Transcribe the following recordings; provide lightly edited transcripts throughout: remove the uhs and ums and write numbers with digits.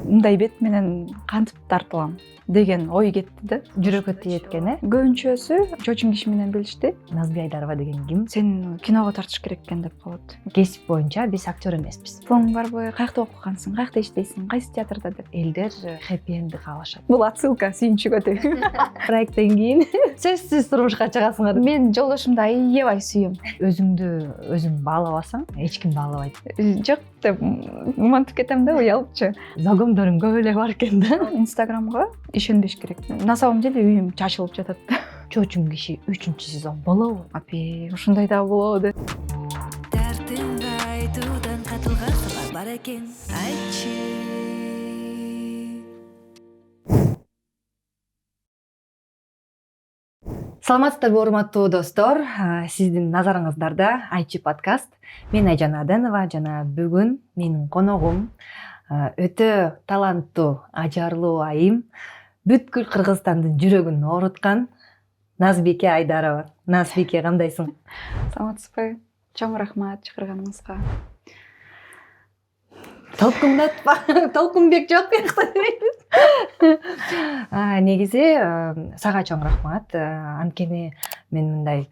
мындай бет менен кантип тартылам деген ой кетти да. Жүрөккө тиеткени. Көбүнчөсү чочун киши менен билишти. Назби Айдарова деген ким? Сен киного тартыш керек экен деп коет. Кесип боюнча биз актер эмеспиз. Дипломуң барбы? Каякта окугансың? Каякта иштейсиң? Кайсы театрда деп. Элдер хэппи эндди каалашат. Бул отсылка сүйүнчүгө деп. Проекттен кийин сөзсүз турмушка чыгасыңар. Мен жолдошумду аябай сүйөм. Өзүңдү өзүң баалабасаң, эч ким баалабайт. Жок деп умантып кетем да, уялыпчы. Загомдорум көп эле бар экен да. Инстаграмга ишенбеш керек. На самом деле үйүм чачылып жатат. Чочун киши 3-сезон болобу? Апи, ушундай да болобу деп. Дертимди айтуудан катылган сапар бар экен, айтчы. Саламатсыздарбы, урматтуу достор. Сиздин назарыңыздарда Айтчы подкаст. Мен Айжан Аденова жана бүгүн менин коногум өтө таланттуу, ажарлуу айым, бүткүл Кыргызстандын жүрөгүн ооруткан Назбике Айдарова. Назбике, кандайсың? Саламатсызбы? Чоң рахмат чакырганыңызга. Толкундатпа, толкунбек жок негизи сага чоң рахмат. Анткени мен мындай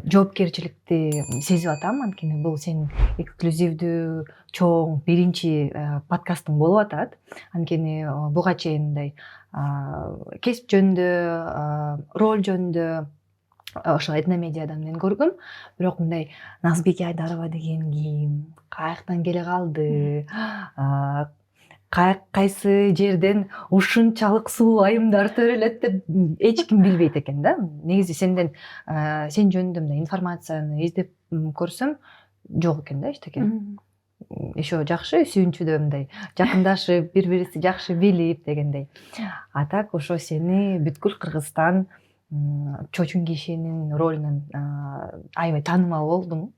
жоопкерчиликти сезип атам. Анткени бул сенин эксклюзивдүү, чоң, биринчи подкастың болуп атат. Анткени буга чейин мындай кесип жөнүндө, роль жөнүндө ошо этномедиадан мен көргөм. Бирок мындай Назбике Айдарова деген ким, каяктан келе калды, кайсы жерден ушунчалык сулуу айымдар төрөлөт деп эч ким билбейт экен да. Негизи сен жөнүндө мындай информацияны издеп көрсөм жок экен да эчтеке. Еще жакшы сүйүнчүдө мындай жакындашып, бири-бирибизди жакшы билип дегендей. А так ошо сени бүткүл Кыргызстан чочун кишинин ролунан аябай таанымал болдуң.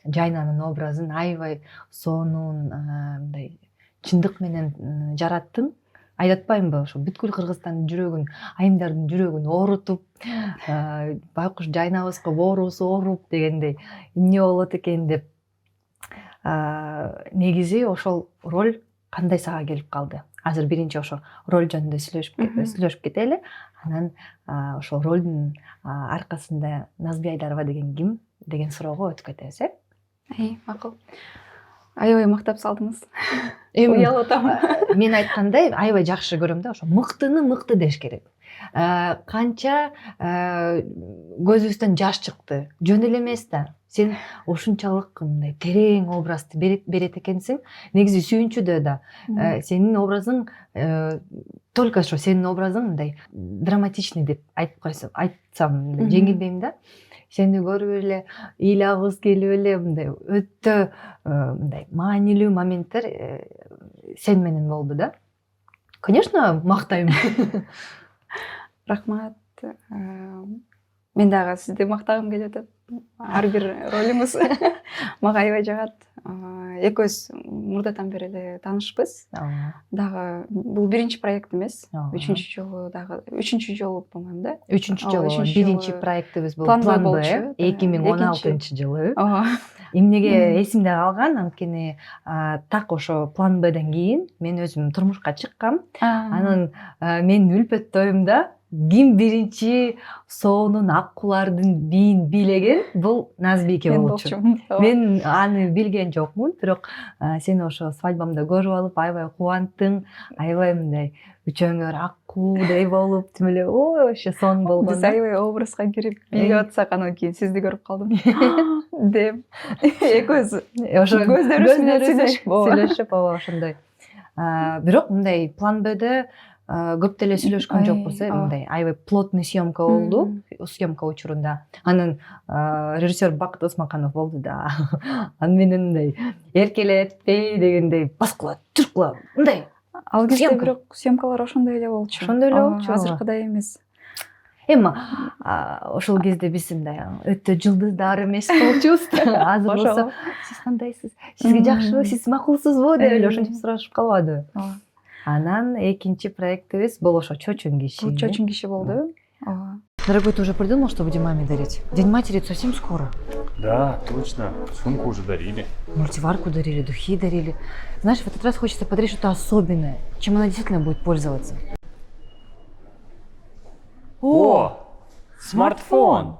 Жайнанын образын аябай сонун, мындай чындык менен жараттың. Айдатпаймынбы, ошо бүткүл Кыргызстандын жүрөгүн, айымдардын жүрөгүн оорутуп, байкуш жайнабызга боорусу ооруп дегендей эмне болот экен деп. Негизи ошол роль кандай сага келип калды? Азыр биринчи ошо роль жөнүндө сүйлөшүп кетели. Анан ошол ролдун аркасында Назби Айдарова деген ким деген суроого өтүп кетебиз, Макул. Аябай мактап салдыңыз. Уялып атам. Мен айткандай аябай жакшы көрөм да, ошо мыктыны мыкты деш керек. Канча көзүбүздөн жаш чыкты, жөн эле эмес да. Сен ушунчалык мындай терең образды берет экенсиң. Негизи сүйүнчүдө да сенин образың только ошо сенин образың мындай драматичный деп айтсам жеңилбейм да. Сени көрүп эле ыйлагыбыз келип эле мындай өтө мындай маанилүү моменттер сен менен болду да. Конечно, мактайм. Рахмат. Мен дагы сизди мактагым келип атат. Ар бир ролуңуз мага аябай жагат. Экөөбүз мурдатан бери эле таанышпыз. Дагы бул биринчи проект эмес. Үчүнчү жолу по-моему да. Үчүнчү жолу биринчи проектибиз бул План Б 2016-жылы. Эмнеге эсимде калган? Анткени так ошо План Бден кийин мен өзүм турмушка чыккам. Анан менин үлпөт тоюмда ким биринчи соонун аккулардын биин бийлеген бул Назбике болчу. Мен аны билген жокмун, бирок сен ошо свадьбамда көрүп алып аябай кубандың, аябай мындай үчөөңөр аккуудай болуп, тим эле ошо сон болгон. Биз аябай образга кирип бийлеп атсак, анан кийин сизди көрүп калдым деп. Экөөбүз ошо көздөрүбүз менен сүйлөшүп ошондой. Бирок мындай План Бде көп деле сүйлөшкөн жокпуз, мындай аябай плотный съемка болду, съемка учурунда. Анан режиссер Бакыт Осмонканов болду да. Аны менен мындай эркелетпей дегендей баскыла, чуркула, мындай. Ал кезде бирок съемкалар ошондой эле болчу. Ошондой эле болчу. Азыркыдай эмес. Эми ошол кезде биз мындай өтө жылдыздар эмес болчубуз. Азыр болсо сиз кандайсыз? Сизге жакшыбы, сиз макулсузбу деп эле ошентип сурашып калбадыбы? Анан экинчи проектибиз бул ошо чочун киши. Чочун киши болду. Дорогой, ты уже придумал, что будем маме дарить? День матери совсем скоро. Да, точно. Сумку уже дарили. Мультиварку дарили, духи дарили. Знаешь, в этот раз хочется подарить что-то особенное, чем она действительно будет пользоваться. О! Смартфон!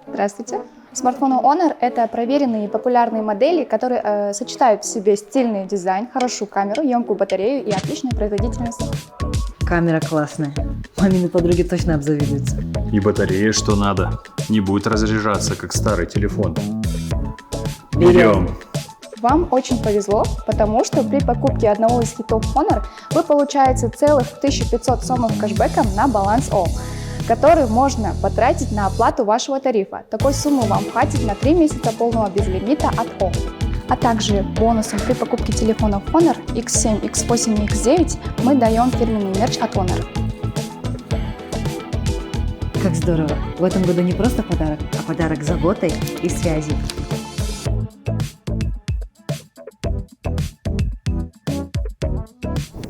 Здравствуйте. Смартфоны Honor – это проверенные и популярные модели, которые сочетают в себе стильный дизайн, хорошую камеру, емкую батарею и отличную производительность. Камера классная. Мамины подруги точно обзавидуются. И батарея что надо. Не будет разряжаться, как старый телефон. Берем. Вам очень повезло, потому что при покупке одного из хитов Honor вы получаете целых 1500 сомов кэшбэком на баланс О, который можно потратить на оплату вашего тарифа. Такой суммы вам хватит на 3 месяца полного безлимита от О. А также бонусом при покупке телефонов Honor X7, X8 и X9 мы даем фирменный мерч от Honor. Как здорово. В этом году не просто подарок, а подарок заботой и связи.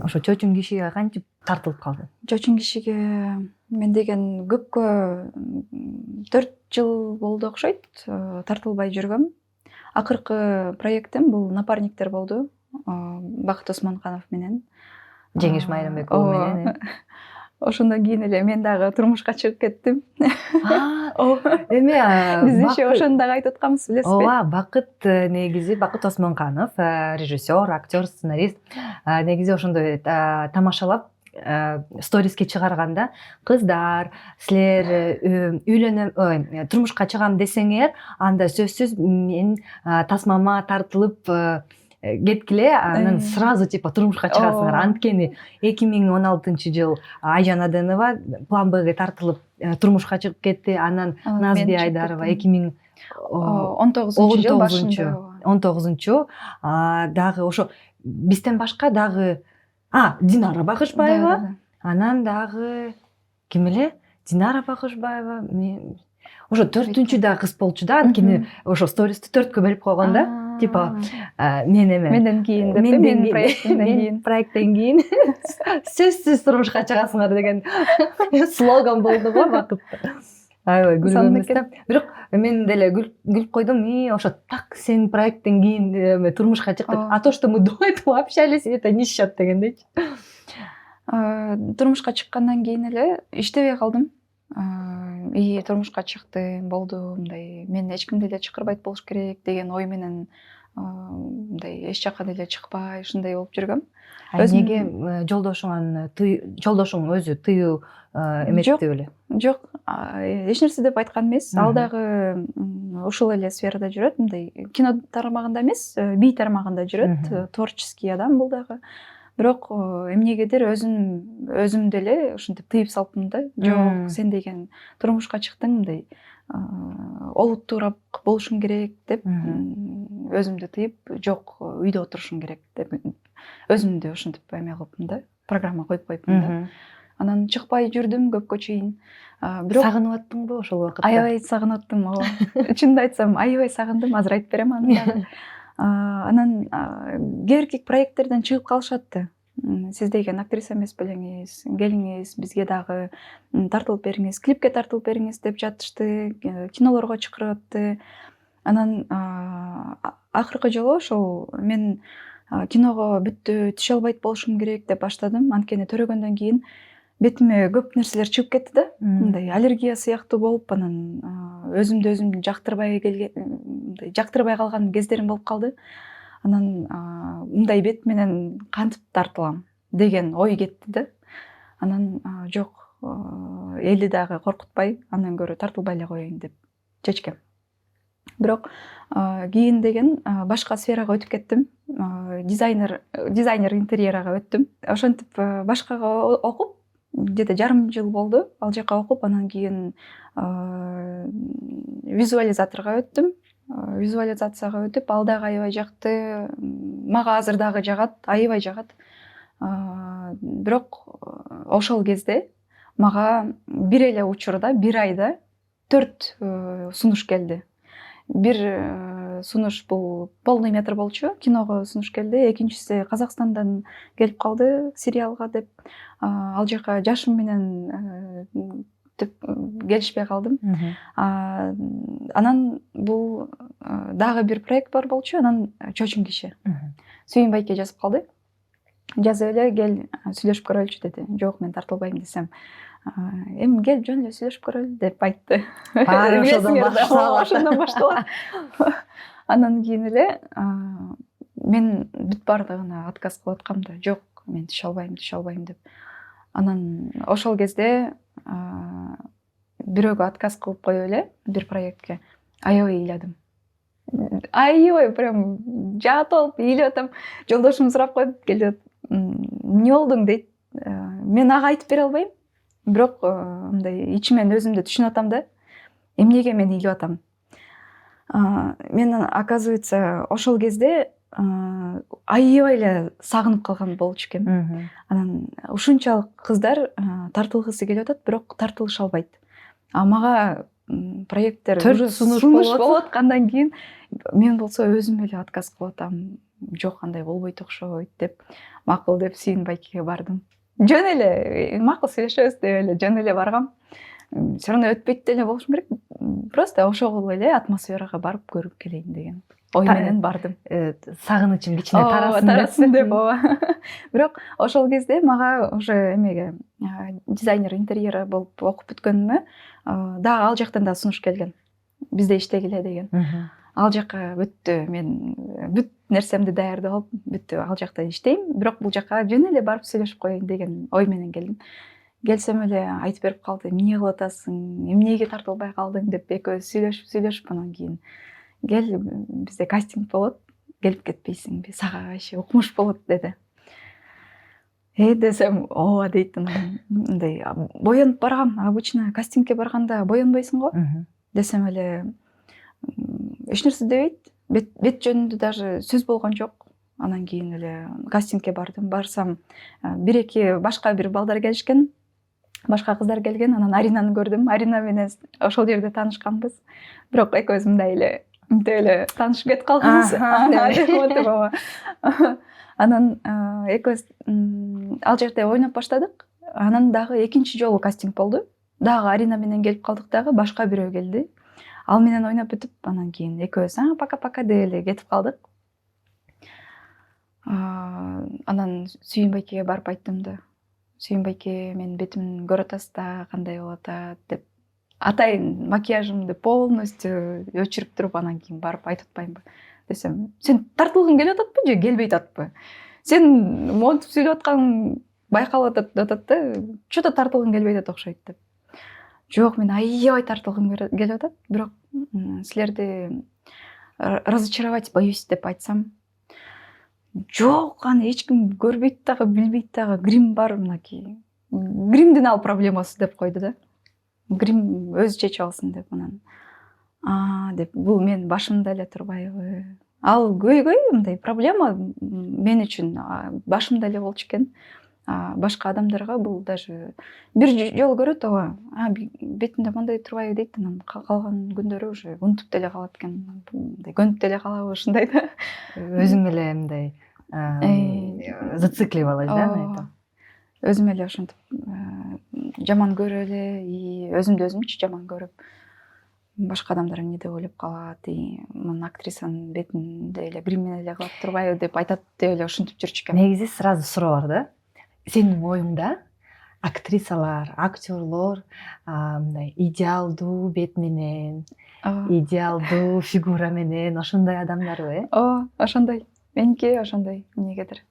Ошо чочун кишиге кантип тартылып калды? Чочун кишиге мен деген көпкө 4 жыл болду окшойт тартылбай жүргөм. Акыркы проектим бул напарниктер болду. Бакыт Осмонканов менен. Жеңиш Майрамбекова менен. Ошондон кийин эле мен дагы турмушка чыгып кеттим. Эми Биздинче ошону дагы айтып атканбыз, билесизби? ооба, Бакыт негизи Бакыт Осмонканов, режиссер, актер, сценарист. Негизи ошондой тамашалап сториске чыгарганда кыздар, силер үйлөнөм, турмушка чыгам десеңер, анда сөзсүз мен тасмама тартылып кеткиле, анан сразу типа турмушка чыгасыңар. Анткени 2016 жыл Айжан Аденова план Б'ге тартылып турмушка чыгып кетти. Анан Назби Айдарова 2019 жыл башында. 19 дагы ошо бизден башка дагы Динара Багышбаева, анан дагы ким эле? Динара Багышбаева. Ошо 4-чү дагы кыз болчу да, анткени ошо стористи 4кө бөлүп койгон да. Типа мен эме. Менден кийин деп, менин проекттен кийин сөзсүз турмушка чыгасыңар деген слоган болду го Бакытта. Аябай күлгөнбүз да. Бирок мен деле күлүп койдум. Ошо так сен проекттен кийин турмушка чыктык. А то, что мы до этого общались, это не счет дегендейчи. Турмушка чыккандан кийин эле иштебей калдым. И турмушка чыкты, болду, мындай мен эч кимди эле чакырбайт болуш керек деген ой менен мындай эч жака деле чыкпай ушундай болуп жүргөм. Неге жолдошуң өзү тыюу эметти беле? Жок, эч нерсе деп айткан эмес. Ал дагы ушул эле сферада жүрөт, мындай кино тармагында эмес, бий тармагында жүрөт, творческий адам бул дагы. Бирок эмнегедир өзүм деле ушинтип тыйып салыптым да. Жок, сен деген турмушка чыктың, мындай олуттуураак болушуң керек деп өзүмдү тыйып, жок, үйдө отурушуң керек деп өзүмдү ушинтип эме кылыптым да, программа коюп коюптум да. Анан чыкпай жүрдүм көпкө чейин. Бирок сагынып аттыңбы ошол убакытта? Аябай сагынып аттым, ооба. Чынын айтсам, аябай сагындым, азыр айтып берем аны дагы. Анан кээ-бирки проекттерден чыгып калышатты. Сиз деген актриса эмес белеңиз, келиңиз, бизге дагы тартылып бериңиз, клипке тартылып бериңиз деп жатышты, кинолорго чакырып. Анан акыркы жолу ошол мен киного бүттү, түшө албайт болушум керек деп баштадым. Анткени төрөгөндөн кийин бетиме көп нерселер чыгып кетти да. Мындай аллергия сыяктуу болуп, анан өзүмдү жактырбай калган кездерим болуп калды. Анан мындай бет менен кантип тартылам деген ой кетти да. Анан жок, элди дагы коркутпай, андан көрө тартылбай эле коеюн деп чечкем. Бирок кийин деген башка сферага өтүп кеттим. Дизайнер интерьерага өттүм. Ошентип башкага окуп, где-то жарым жыл болду ал жака окуп, анан кийин визуализаторго өттүм. Визуализацияга өтүп, ал дагы аябай жакты, мага азыр дагы жагат, аябай жагат. Бирок ошол кезде мага бир эле учурда, бир айда 4 сунуш келди. Бир сунуш бул полный метр болчу, киного сунуш келди. Экинчиси Казакстандан келип калды, сериалга деп. Ал жака жашым менен деп келишпей калдым. Анан бул дагы бир проект бар болчу, анан чочун киши Сүйүн байке жазып калды. Жазып эле кел сүйлөшүп көрөлүчү деди. Жок, мен тартылбайм десем, эми кел жөн эле сүйлөшүп көрөлү деп айтты. Баары ошондон башталат. Андан кийин эле мен бүт баардыгына отказ кылып аткам да, жок, мен түшө албайм деп. Анан ошол кезде бирөөгө отказ кылып коюп эле бир проектке аябай ыйладым. Аябай прям жаат болуп ыйлап атам. Жолдошум сурап коет, келип эмне болдуң дейт. Мен ага айтып бере албайм, бирок мындай ичимен өзүмдү түшүнүп атам да, эмнеге мен ыйлап атам. Мен оказывается ошол кезде аябай эле сагынып калган болчу экенмин. Анан ушунчалык кыздар тартылгысы келип атат, бирок тартылыша албайт. Мага проекттер уже сунуш болуп аткандан кийин мен болсо өзүм эле отказ кылып атам. Жок, андай болбойт окшойт деп, макул деп Сүйүн байкеге бардым. Жөн эле макул сүйлөшөбүз деп эле жөн эле баргам. Все равно өтпөйт деле болушум керек. Просто ошол эле атмосферага барып көрүп келейин деген ой менен бардым. Сагынычым кичине тарасын деп. Бирок ошол кезде мага уже эмеге дизайнер интерьера болуп окуп бүткөнүмө дагы ал жактан да сунуш келген. Бизде иштегиле деген. Ал жакка бүттү, мен бүт нерсемди даярдап алып, бүттү, ал жакта иштейм, бирок бул жакка жөн эле барып сүйлөшүп коеюн деген ой менен келдим. Келсем эле айтып берип калды, эмне кылып атасың, эмнеге тартылбай калдың деп экөөбүз сүйлөшүп анан кийин кел, бизде кастинг болот, келип кетпейсиңби, сага вообще укмуш болот деди. Десем, ооба дейт, мындай боенуп баргам, обычно кастингке барганда боенбойсуң го. Десем эле эч нерсе дебейт, бет жөнүндө даже сөз болгон жок. Анан кийин эле кастингке бардым. Барсам, бир-эки башка бир балдар келишкен, башка кыздар келген. Анан Аринаны көрдүм. Арина менен ошол жерде таанышканбыз. Бирок экөөбүз мындай эле таанышып кетип калганбыз. Анан экөөбүз ал жерде ойноп баштадык. Анан дагы экинчи жолу кастинг болду. Дагы Арина менен келип калдык, дагы башка бирөө келди. Ал менен ойноп бүтүп, анан кийин экөөбүз пока-пока деп эле кетип калдык. Анан Сүйүн байкеге барып айттым да. Сүйүн байке, мен бетимин көрүп атасыз да, кандай болуп атат деп. Атайын макияжымды полностью өчүрүп туруп, анан кийин барып айтып атпаймынбы десем, сен тартылгың келип ататпы же келбей атпы? Сен монтип сүйлөп атканың байкалып атат да, чото тартылгың келбей атат окшойт деп. Жок, мен аябай тартылгым келип атат, бирок силерди разочаровать боюсь деп айтсам, жок, аны эч ким көрбөйт дагы, билбейт дагы, грим бар мынакей. Гримдин ал проблемасы деп койду да. Грим өзү чечип алсын деп, анан деп, бул мен башымда эле турбайбы? Ал көйгөй, мындай проблема мен үчүн башымда эле болчу экен. Башка адамдарга бул даже бир жолу көрөт, ооба, бетимде мындай турбайбы дейт, анан калган күндөрү уже унутуп деле калат экен, мындай көнүп деле калабы ушундай да. Өзүм эле мындай зацикливалась да на этом. Өзүм эле ошентип жаман көрүп эле, и өзүмчү жаман көрүп, башка адамдар эмне деп ойлоп калат, и мына актрисанын бетинде эле грим менен эле кылып турбайбы деп айтат деп эле ошентип жүрчү экен. Негизи сразу суроо бар да. Сенин оюңда актрисалар, актерлор мындай идеалдуу бет менен, идеалдуу фигура менен ошондой адамдарбы? Ооба, ошондой. Меники ошондой, эмнегедир.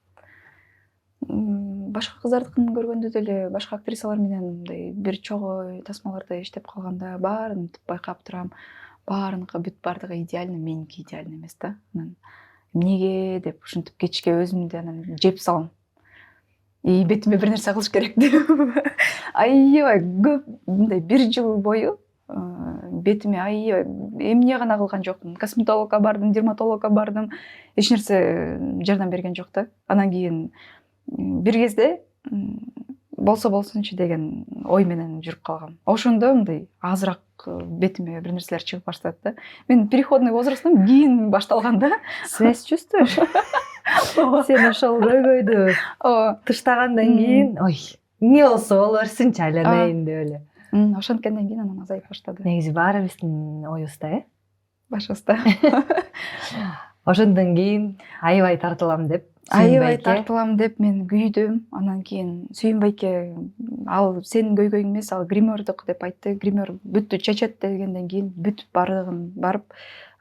Башка кыздардыкын көргөндө деле башка актрисалар менен мындай бир чогуу тасмаларда иштеп калганда баарын байкап турам. Баарыныкы бүт бардыгы идеально, меники идеально эмес да. Анан эмнеге деп ушинтип кечке өзүмдү анан жеп салам. И бетиме бир нерсе кылыш керек деп. Аябай көп, мындай бир жыл бою бетиме аябай эмне гана кылган жокмун. Косметологко бардым, дерматологко бардым. Эч нерсе жардам берген жок да. Анан кийин бир кезде болсо болсунчу деген ой менен жүрүп калгам. Ошондо мындай азыраак бетиме бир нерселер чыгып баштады да. Мен переходный возрастым кийин башталган да. Связь чувствуешь? Сен ошол көйгөйдү тыштагандан кийин, ой, эмне болсо боло берсинчи айланайын деп эле. Ошенткенден кийин анан азайып баштады. Негизи баарыбыздын оюбузда, Башыбызда. Ошондон кийин аябай тартылам деп. Аябай тартылам деп мен күйдүм. Анан кийин Сүйүн байке ал сенин көйгөйүң эмес, ал гримердук деп айтты. Гример бүттү чечет дегенден кийин бүтүп бардыгын барып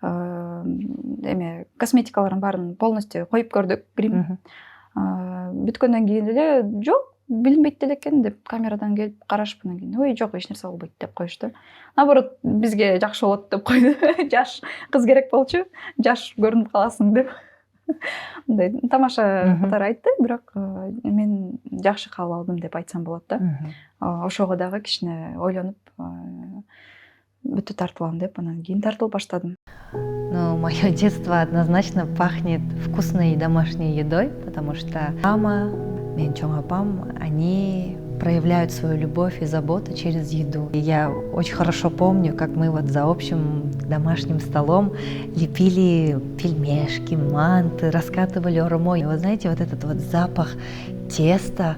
эме косметикалардын баарын полностью коюп көрдүк. Грим бүткөндөн кийин эле жок билинбейт деле экен деп камерадан келип карашып анан кийин ой жок эч нерсе болбойт деп коюшту. Наоборот бизге жакшы болот деп койду. Жаш кыз керек болчу, жаш көрүнүп каласың деп. Мындай тамаша катары айтты, бирок мен жакшы кабыл алдым деп айтсам болот да. Ошого дагы кичине ойлонуп бүтү тартылам деп анан кийин тартылып баштадым. Ну, мое детство однозначно пахнет вкусной домашней едой, потому что мама, мен чоң апам, они проявляют свою любовь и заботу через еду. И я очень хорошо помню, как мы вот за общим домашним столом лепили пельмешки, манты, раскатывали ормо. И вот знаете, вот этот вот запах теста,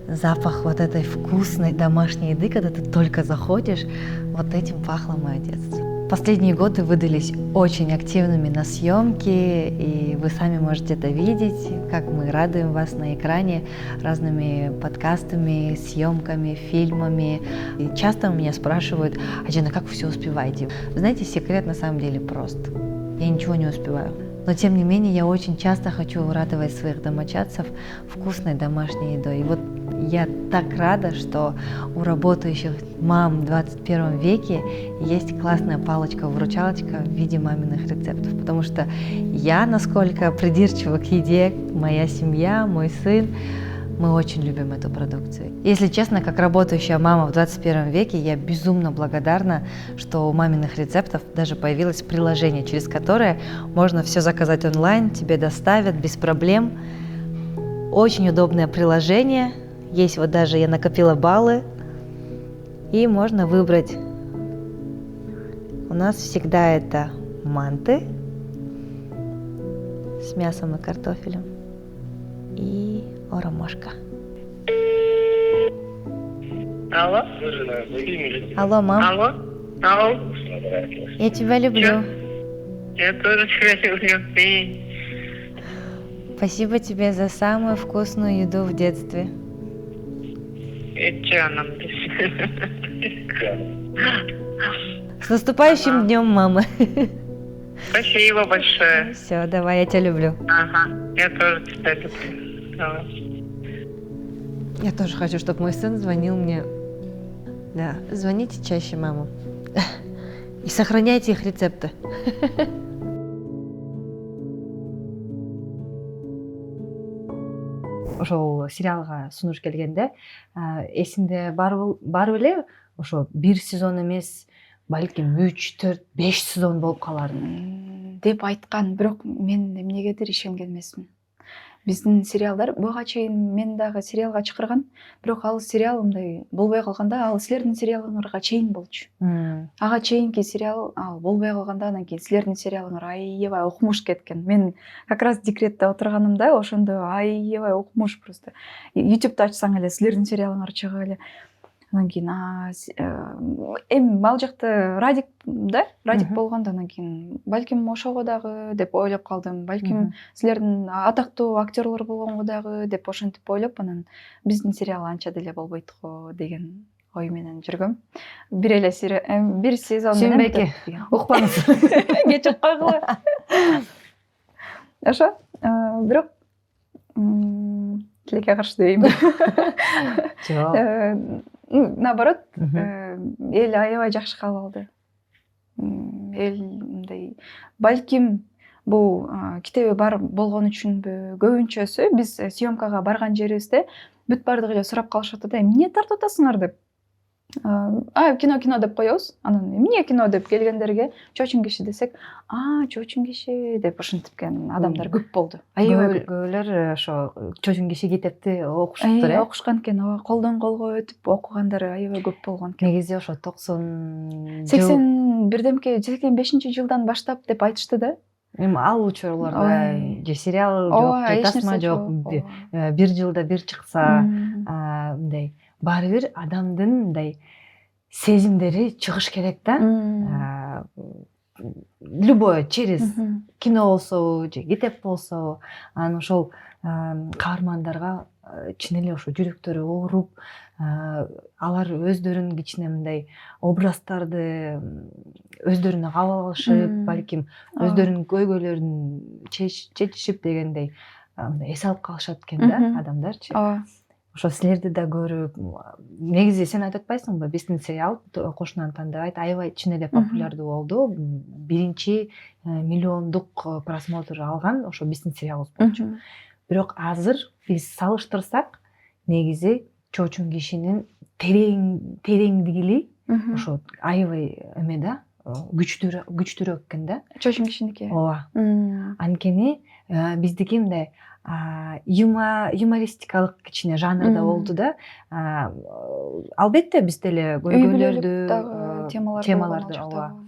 запах вот этой вкусной домашней еды, когда ты только заходишь, вот этим пахло мое детство. Последние годы выдались очень активными на съемки, и вы сами можете это видеть, как мы радуем вас на экране разными подкастами, съемками, фильмами. И часто меня спрашивают: Ажена, как вы все успеваете? Вы знаете, секрет на самом деле прост. Я ничего не успеваю. Но тем не менее, я очень часто хочу радовать своих домочадцев вкусной домашней едой. И вот я так рада, что у работающих мам в 21 веке есть классная палочка-выручалочка в виде маминых рецептов. Потому что я, насколько придирчива к еде, моя семья, мой сын, мы очень любим эту продукцию. Если честно, как работающая мама в 21 веке, я безумно благодарна, что у маминых рецептов даже появилось приложение, через которое можно все заказать онлайн, тебе доставят без проблем. Очень удобное приложение. Есть вот даже, я накопила баллы, и можно выбрать. У нас всегда это манты с мясом и картофелем и оромошка. Алло? Алло, мам. Алло? Алло? Я тебя люблю. Я тоже тебя люблю. Спасибо тебе за самую вкусную еду в детстве. И чё нам С наступающим днем, мама. Спасибо большое. Все, давай, я тебя люблю. Ага, я тоже тебя люблю. Давай. Я тоже хочу, чтобы мой сын звонил мне. Да, звоните чаще маму. И сохраняйте их рецепты. Ошол сериалга сунуш келгенде эсимде бар эле ошо бир сезон эмес, балким 3, 4, 5 сезон болуп калар деп айткан, бирок мен эмнегедир ишенген эмесмин. Биздин сериалдар буга чейин мен дагы сериалга чакырган, бирок ал сериал мындай болбой калганда, ал силердин сериалыңарга чейин болчу. Ага чейинки сериал ал болбой калганда, анан кийин силердин сериалыңар аябай окумуш кеткен. Мен как раз декретте отурганымда ошондо аябай окумуш просто. YouTube'да ачсаң эле силердин сериалыңар чыга эле. Анан кийин эми ал жакта Радик болгондо, анан кийин балким ошого дагы деп ойлоп калдым. Балким силердин атактуу актерлор болгонго дагы деп ошентип ойлоп, анан биздин сериал анча деле болбойт го деген ой менен жүргөм. Бир сезон менен Сүйүнбайке, укпаңыз. Кечип койгула. Ошо, бирок тилекке каршы дейм. Жок. Наоборот, эл аябай жакшы кабыл алды. Эл мындай, балким бул китеби бар болгон үчүнбү, көбүнчөсү биз съемкага барган жерибизде бүт бардыгы эле сурап калышат да, эмне тартып атасыңар деп. Кино деп коебуз. Анан эмне кино деп келгендерге чоочун киши десек, чоочун киши деп ошентипкен адамдар көп болду. Көбүлөр ошо чоочун киши китепти окушуптур, окушкан экен, колдон колго өтүп окугандар аябай көп болгон экен. Негизи ошо 90 85 жылдан баштап деп айтышты да. Эми ал учурларда же сериал жок, же тасма жок, бир жылда бир чыкса, мындай баары бир адамдын мындай сезимдери чыгыш керек да. Любое через кино болсо же китеп болсо, анан ошол каармандарга чын эле ошо жүрөктөрү ооруп, алар өздөрүн кичине мындай образдарды өздөрүнө кабыл алышып, балким өздөрүнүн көйгөйлөрүн чечишип дегендей мындай эс алып калышат экен да адамдарчы. ооба. Ошо силерди да көрүп, негизи сен айтып атпайсыңбы, биздин сериал кошунан тандабайт аябай чын эле популярдуу болду. Биринчи миллиондук просмотр алган ошо биздин сериалыбыз болчу. Бирок азыр биз салыштырсак, негизи чоочун кишинин тереңдигили ошо аябай эме да, күчтүүрөөк экен да. Чоочун кишиники. Ооба. Анткени биздики мындай юмористикалык кичине жанрда болду да. Албетте биз деле көйгөйлөрдү, темаларды ооба.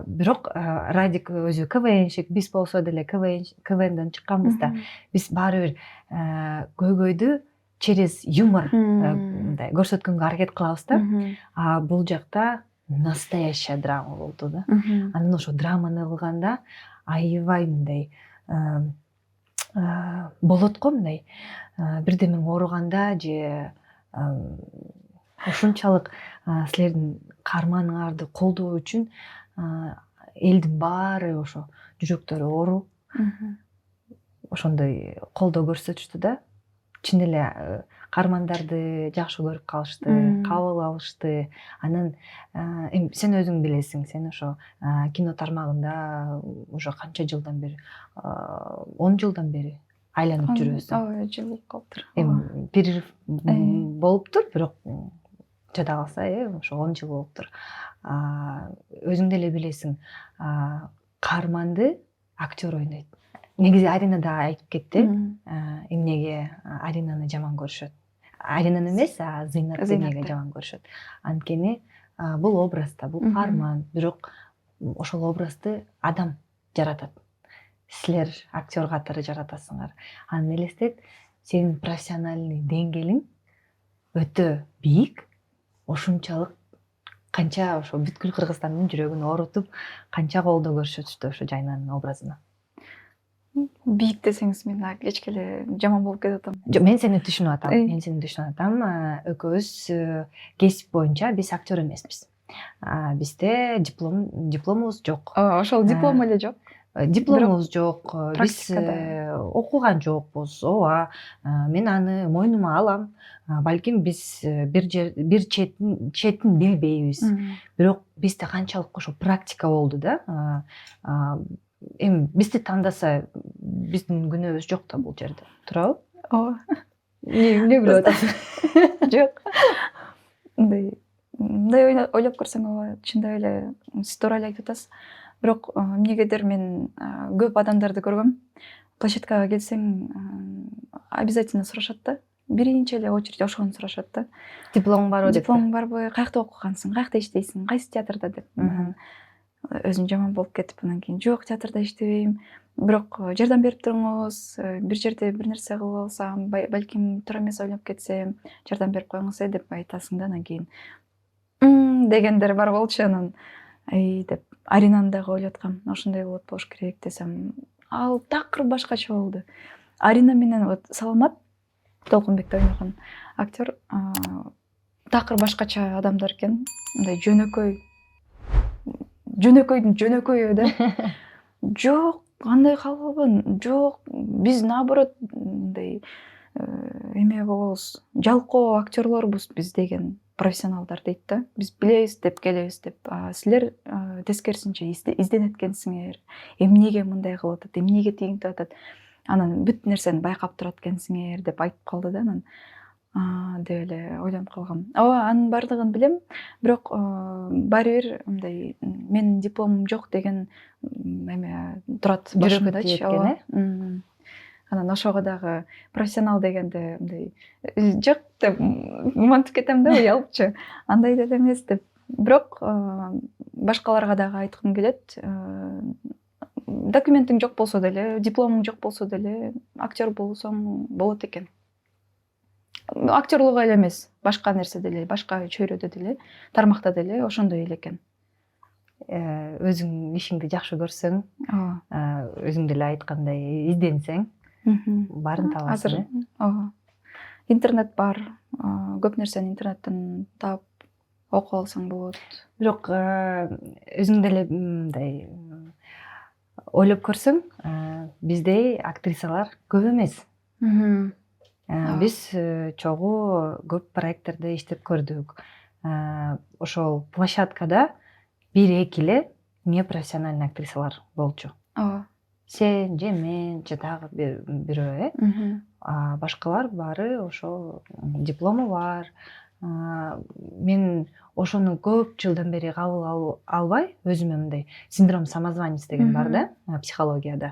Бирок Радик өзү КВНщик, биз болсо деле КВНден чыкканбыз да. Биз баары бир көйгөйдү через юмор мындай көрсөткөнгө аракет кылабыз да. А бул жакта настоящая драма болду да. Анан ошо драманы кылганда аябай мындай болот го мындай бирдемең ооруганда же ушунчалык силердин каарманыңарды колдоо үчүн элдин баары ошо жүрөктөрү оору ошондой колдоо көрсөтүштү да. Чын эле каармандарды жакшы көрүп калышты, кабыл алышты. Анан сен өзүң билесиң, сен ошо кино тармагында уже канча жылдан бери, 10 жылдан бери айланып жүрөсүң. Ооба, жыл болуп калыптыр. Перерыв болуптур, бирок жада калса, ошо 10 жыл болуптур. Өзүң деле билесиң, каарманды актер ойнойт. Негизи Арина да айтып кетти, эмнеге Аринаны жаман көрүшөт. Аринаны эмес, Зыйнатты эмнеге жаман көрүшөт. Анткени бул образда, бул каарман, бирок ошол образды адам жаратат. Силер актер катары жаратасыңар. Анан элестет, сенин профессиональный деңгээлиң өтө бийик, ошунчалык канча ошо бүткүл Кыргызстандын жүрөгүн оорутуп, канча колдоо көрүшөтүштү ошо Жайнанын образына. Бийик десеңиз мен кечке жаман болуп кетип атам. Жок, мен сени түшүнүп атам. Экөөбүз кесип боюнча биз актер эмеспиз. Бизде дипломубуз жок. Ошол диплом эле жок. Дипломубуз жок. Биз окуган жокпуз. Ооба. Мен аны мойнума алам. Балким биз бир четин билбейбиз. Бирок бизде канчалык ошо практика болду да. Эми бизди тандаса биздин күнөөбүз жок да бул жерде. Туурабы? Ооба. Эмне билип атасың? Жок. Мындай ойлоп көрсөң, ооба, чындап эле сиз туура эле айтып атасыз. Бирок эмнегедир мен көп адамдарды көргөм. Площадкага келсең, обязательно сурашат да. Биринчи эле очередь ошону сурашат да. Дипломуң барбы деп. Дипломуң барбы? Каякта окугансың? Каякта иштейсиң? Кайсы театрда деп. Өзүм жаман болуп кетип, анан кийин жок, театрда иштебейм. Бирок жардам берип туруңуз, бир жерде бир нерсе кылып алсам, балким туура эмес ойлоп кетсем, жардам берип коюңуз деп айтасың да. Анан кийин дегендер бар болчу. Анан деп Аринаны дагы ойлоп аткам, ошондой болуш керек десем, ал такыр башкача болду. Арина менен вот Саламат Толкунбекте ойногон актер такыр башкача адамдар экен. Мындай жөнөкөйдүн жөнөкөйү да. Жок, кандай калыбын? Жок, биз наоборот мындай эме болобуз. Жалкоо актерлорбуз биз деген профессионалдар дейт да. Биз билебиз деп келебиз деп. Силер тескерисинче изденет экенсиңер. Эмнеге мындай кылып атат? Эмнеге тигинтип атат? Анан бүт нерсени байкап турат экенсиңер деп айтып калды да. Анан деп эле ойлонуп калгам. Ооба, анын бардыгын билем, бирок баары бир мындай менин дипломум жок деген эме турат башымдачы. Анан ошого дагы профессионал дегенде мындай жок деп умантып кетем да, уялыпчы. Андай деле эмес деп. Бирок башкаларга дагы айткым келет. Документиң жок болсо деле, дипломуң жок болсо деле актер болсоң болот экен. актерлук эле эмес, башка нерседе деле, башка чөйрөдө деле, тармакта деле ошондой эле экен. Өзүң ишиңди жакшы көрсөң, Ооба. өзүң деле айткандай изденсең, баарын Азыр табасың. ооба. Интернет бар. Көп нерсени интернеттен таап окуп алсаң болот. Бирок өзүң деле мындай ойлоп көрсөң, биздей актрисалар көп эмес. Биз чогуу көп проекттерде иштеп көрдүк. Ошол площадкада 1-2 эле непрофессиональный актрисалар болчу. Ооба. Сен же мен же дагы бирөө, а башкалар баары ошол диплому бар. Мен ошону көп жылдан бери кабыл албай, өзүмө мындай синдром самозванец деген бар да, психологияда.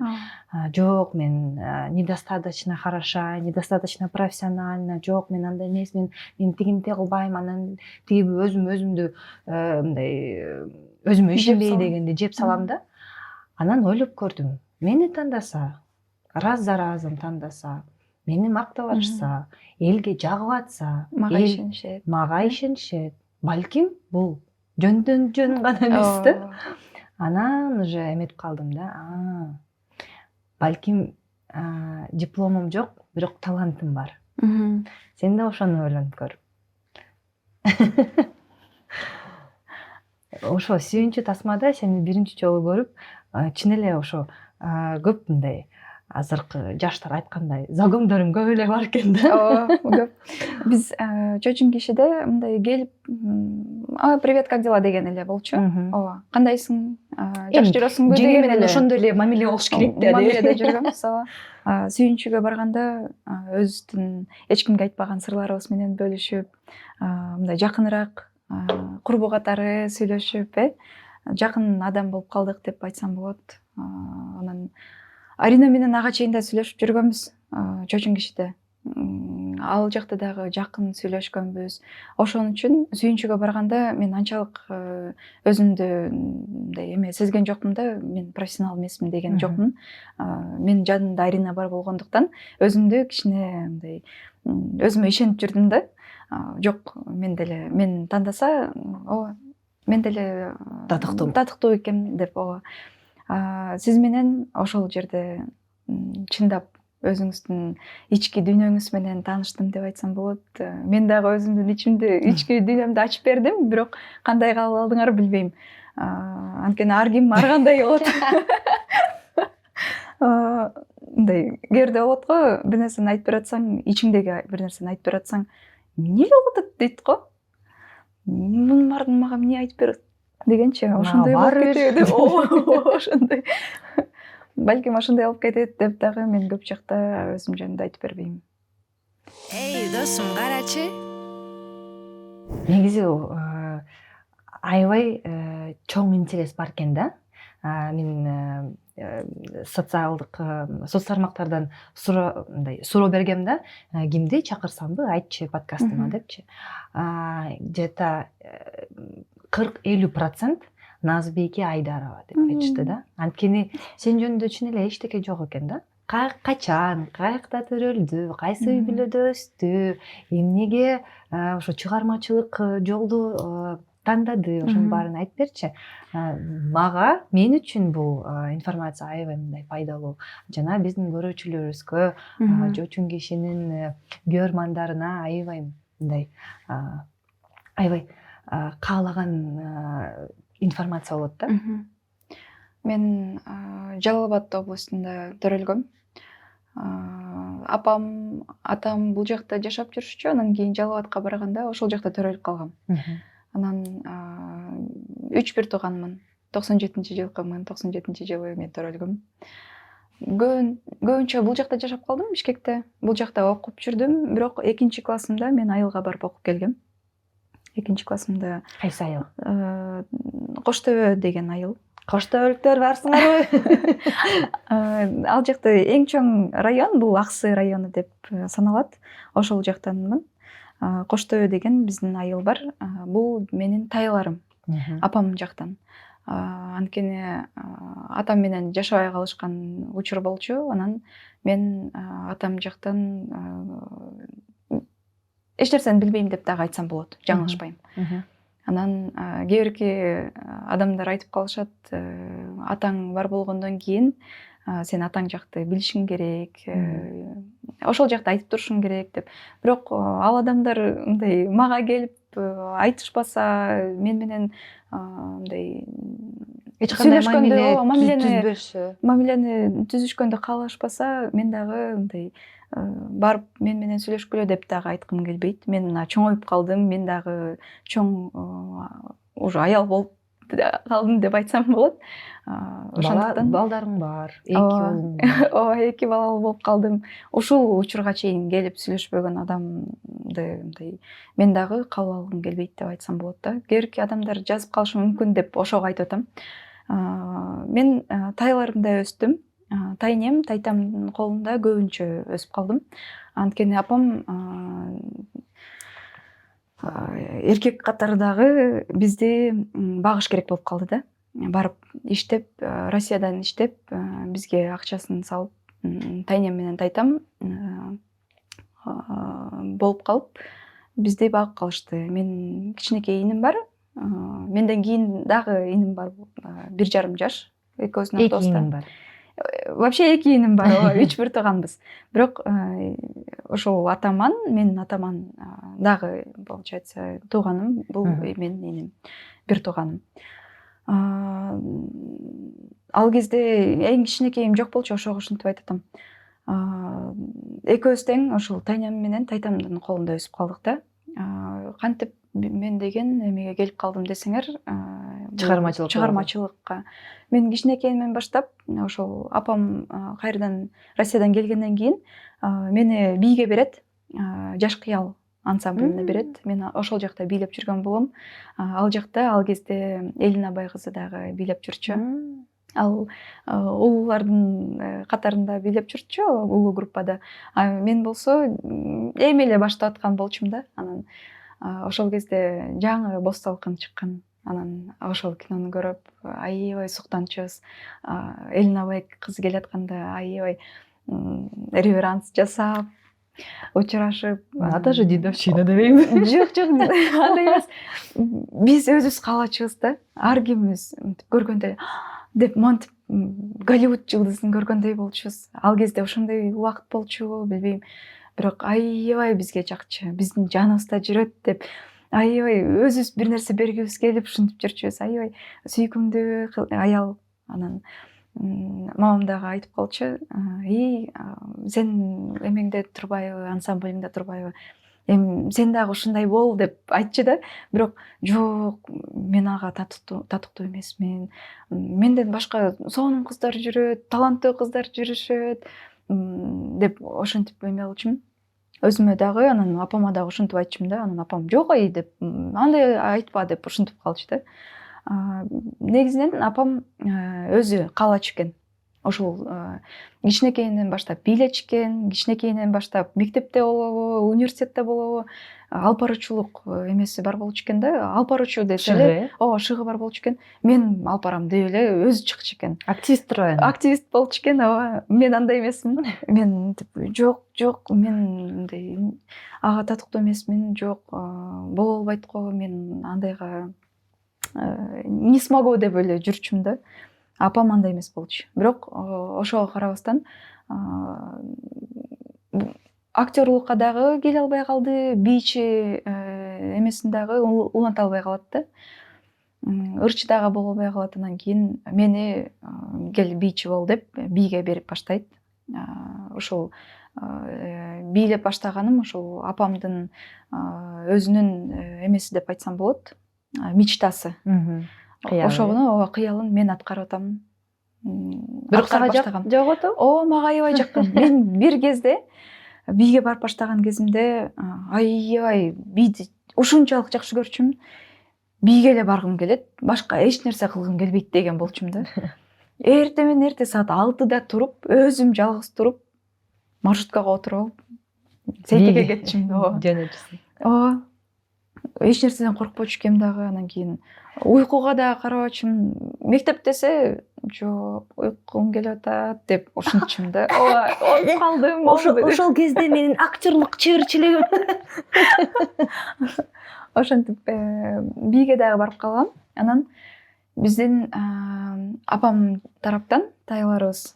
Жок, мен недостаточно хороша, недостаточно профессиональна, жок, мен андай эмес, мен тигинти кылбайм, анан тиги өзүмдү мындай өзүмө ишенбей дегенди жеп салам да. Анан ойлоп көрдүм, мени тандаса, раз за разом тандаса, мени макталашса, элге жагып атса, мага ишенишет. Балким бул жөндөн жөн гана эмес да. Анан уже эметип калдым да. Балким дипломум жок, бирок талантым бар. Сен да ошону ойлонуп көр. Ошо Сүйүнчү тасмада сени биринчи жолу көрүп, чын эле ошо көп мындай азыркы жаштар айткандай загондорум көп эле бар экен да. Ооба, көп. Биз чөчүн кишиде мындай келип, привет, как дела деген эле болчу. Ооба. Кандайсың? Жакшы жүрөсүңбү деген менен ошондой эле мамиле болуш керек да. Мамиледе жүргөнбүз, ооба. Сүйүнчүгө барганда өзүбүздүн эч кимге айтпаган сырларыбыз менен бөлүшүп, мындай жакыныраак, курбу катары сүйлөшүп, жакын адам болуп калдык деп айтсам болот. Анан Арина менен ага чейин да сүйлөшүп жүргөнбүз, чөчүн кишиде. Ал жакта дагы жакын сүйлөшкөнбүз. Ошон үчүн Сүйүнчүгө барганда мен анчалык өзүмдү мындай эме сезген жокмун да, мен профессионал эмесмин деген жокмун. Менин жанымда Арина бар болгондуктан өзүмдү кичине мындай өзүмө ишенип жүрдүм да. Жок, мен тандаса, ооба, мен деле татыктуу экенмин деп, ооба. Сиз менен ошол жерде чындап өзүңүздүн ички дүйнөңүз менен тааныштым деп айтсам болот. Мен дагы өзүмдүн ички дүйнөмдү ачып бердим, бирок кандай кабыл алдыңар билбейм. Анткени ар ким ар кандай болот. Мындай кээде болот го, бир нерсени айтып бератсаң, ичиңдеги бир нерсени айтып бератсаң, эмне болуп атат дейт го. Мунун баарын мага эмне айтып берет дегенче, ошондой болуп кетет. Ооба, ошондой. Балким ошондой болуп кетет деп дагы мен көп жакта өзүм жөнүндө айтып бербейм. Эй, досум, карачы. Негизи аябай чоң интерес бар экен да. Мен соц тармактардан суроо бергем да, кимди чакырсамбы айтчы подкастыма депчи. Где-то 40-50% Назбике Айдарова деп айтышты да. Анткени сен жөнүндө чын эле эчтеке жок экен да. Качан, каякта төрөлдү, кайсы үй бүлөдө өстү, эмнеге ошо чыгармачылык жолду тандады, ошонун баарын айтып берчи. Мен үчүн бул информация аябай мындай пайдалуу. Жана биздин көрүүчүлөрүбүзгө, чөчүн кишинин көрмандарына аябай мындай аябай каалаган информация болот да. Мен Жалал-Абад областында төрөлгөм. Апам, атам бул жакта жашап жүрүшчү, анан кийин Жалал-Абадка барганда ошол жакта төрөлүп калгам. Анан 3 тууганмын. 97-жылкымын, 97-жылы мен төрөлгөм. Көбүнчө бул жакта жашап калдым, Бишкекте. Бул жакта окуп жүрдүм, бирок 2-классымда мен айылга барып окуп келгем. 2-классымда Кайсы айыл? Коштөбө деген айыл. Коштөбөлүктөр барсыңарбы? Ал жакта эң чоң район бул Аксы району деп саналат. Ошол жактанмын. Коштөбө деген биздин айыл бар. Бул менин тайларым. Апам жактан. Анткени атам менен жашабай калышкан учур болчу. Анан мен атам жактан эч нерсени билбейм деп дагы айтсам болот, жаңылышпайм. Анан кээ бирки адамдар айтып калышат, атаң бар болгондон кийин сен атаң жакты билишиң керек, ошол жакты айтып турушуң керек деп. Бирок ал адамдар мындай мага келип айтышпаса, мен менен мындай эч кандай сөйлөшкөндө, мамилени түзүшкөндө каалашпаса, мен дагы мындай барып мен менен сүйлөшкүлө деп дагы айткым келбейт. Мен мына чоңоюп калдым, мен дагы чоң уже аял болуп калдым деп айтсам болот. Ошондуктан балдарың бар, 2 уулуң бар. ооба, 2 балалуу болуп калдым. Ушул учурга чейин келип сүйлөшпөгөн адамды мындай мен дагы кабыл алгым келбейт деп айтсам болот да. Кээ бирки адамдар жазып калышы мүмкүн деп ошого айтып атам. Мен тайларымда өстүм. Тайнем, тайтамдын колунда көбүнчө өсүп калдым. Анткени апам эркек катардагы бизди багыш керек болуп калды да. Барып иштеп, Россиядан иштеп, бизге акчасын салып, тайнем менен тайтам болуп калып, бизди багып калышты. Мен кичинекей иним бар. Менден кийин дагы иним бар, 1,5 жаш. Экөөсүнүн ортосунда. 2 иниң бар. Вообще 2 иним бар, 3 бир тууганбыз. Бирок ошол атаман, менин атаман дагы получается тууганым, бул менин иним, бир тууганым. Ал кезде эң кичинекейим жок болчу, ошого ушинтип айтып атам. Экөөбүз тең ошол тайнем менен тайтамдын колунда өсүп калдык да. Кантип мен деген эмеге келип калдым десеңер, чыгармачылыкка. Мен кичинекейимден баштап ошол апам кайрадан Россиядан келгенден кийин мени бийге берет, Жаш кыял ансамблине берет. Мен ошол жакта бийлеп жүргөн болом. Ал жакта ал кезде Элина Байгызы дагы бийлеп жүрчү. Ал улуулардын катарында бийлеп жүрчү, улуу группада. Мен болсо эми эле баштап аткан болчумун да. Анан ошол кезде жаңы Боз талкын чыккан. Анан ошол кинону көрүп, аябай суктанчубуз. Элина Бай кызы келатканда аябай реверанс жасап, учурашып. Даже дедовщина дебейби? Жок, андай эмес. Биз өзүбүз каалачубуз да. Ар кимибиз көргөндө деп монтип Голливуд жылдызын көргөндөй болчубуз. Ал кезде ошондой убакыт болчубу, билбейм. Бирок аябай бизге жакчы, биздин жаныбызда жүрөт деп аябай өзүбүз бир нерсе бергибиз келип ушинтип жүрчүбүз. Аябай сүйкүмдүү аял. Анан мамам дагы айтып калчу, сен эмеңде турбайбы, ансамблиңде турбайбы? Сен дагы ушундай бол деп айтчу да. Бирок жок, мен ага татыктуу эмесмин. Менден башка сонун кыздар жүрөт, таланттуу кыздар жүрүшөт деп ошентип эме кылчумун. Өзүмө дагы, анан апама дагы ушинтип айтчумун да. Анан апам жок деп, андай айтпа деп ушинтип калчу да. Негизинен апам өзү каалачу экен. Ошол кичинекейинен баштап бийлечкен, кичинекейинен баштап мектепте болобу, университетте болобу, алып баруучулук эмеси бар болчу экен да. Алып баруучу десе эле, ооба, шыгы бар болчу экен. Мен алып барам деп эле өзү чыкчу экен. Активист болчу экен, ооба. Мен андай эмесмин. Мен жок, мен мындай ага татыктуу эмесмин, жок, боло албайт го, мен андайга не смогу деп эле жүрчүмүн да. Апам андай эмес болчу. Бирок ошого карабастан актерлукка дагы келе албай калды, бийчи эмесин дагы уланта албай калат да. Ырчы дагы боло албай калат. Анан кийин мени кел бийчи бол деп бийге берип баштайт. Ошол бийлеп баштаганым ошол апамдын өзүнүн эмеси деп айтсам болот, мечтасы. Ошону кыялын мен аткарып атам. Бирок сага жок оту? Ооба, мага аябай жаккан. Мен бир кезде бийге барып баштаган кезимде аябай бийди ушунчалык жакшы көрчүмүн. Бийге эле баргым келет, башка эч нерсе кылгым келбейт деген болчумун да. Эрте менен эрте саат 6-да туруп, өзүм жалгыз туруп, маршруткага отуруп алып, сейтеге кетчүмүн. Жөнөчүсүң. Ооба. эч нерседен коркпочу экенмин дагы. Анан кийин уйкуга да карабачым. Мектеп десе жок, уйкум келип атат деп ушинтчумун да. Ооба, калдым. Ошол кезде менин актерлук чеберчилигим. Ошентип бийге дагы барып калгам. Анан биздин апам тараптан тайларыбыз,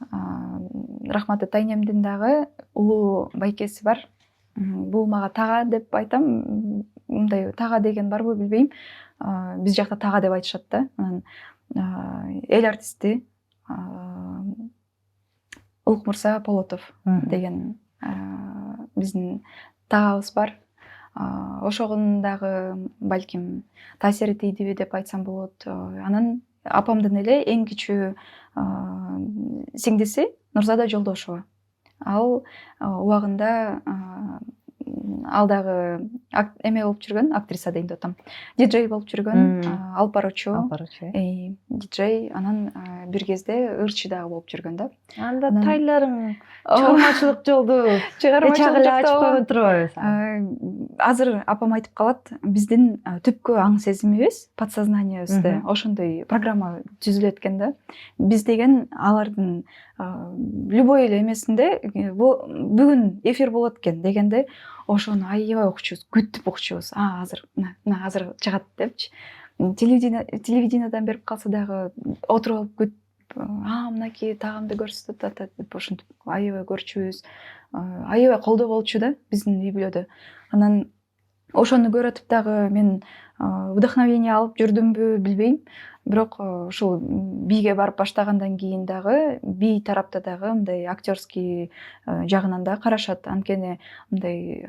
рахматы тайнемдин дагы улуу байкеси бар. Бул мага тага деп айтам. Мындай тага деген барбы билбейм. Биз жакта тага деп айтышат да. Анан эл артисти Улукмурса Полотов деген биздин тагыбыз бар. Ошогун дагы балким таасири тийдиби деп айтсам болот. Анан апамдын эле эң кичүү сиңдиси Нурзада Жолдошова. Ал убагында ал дагы эме болуп жүргөн, актриса дейм деп атам. Диджей болуп жүргөн, алып баруучу. Диджей, анан бир кезде ырчы дагы болуп жүргөн да. Анда тайларың чыгармачылык жолду Чыгармачылык ачып койгон турбайбыз. Азыр апам айтып калат, биздин түпкү аң сезимибиз, подсознаниебизде ошондой программа түзүлөт экен да. Биз деген алардын любой эле эмесинде бүгүн эфир болот экен дегенде ошону аябай окучубуз, күтүп окучубуз. Азыр чыгат депчи. Телевидениедан берип калса дагы отуруп алып күтүп, мынакей тагымды көрсөтүп атат деп ошентип аябай көрчүбүз. Аябай колдоо болчу да биздин үй бүлөдө. Анан ошону көрүп дагы мен вдохновение алып жүрдүмбү билбейм. Бирок ушул бийге барып баштагандан кийин дагы бий тарапта дагы мындай актерский жагынан да карашат. Анткени мындай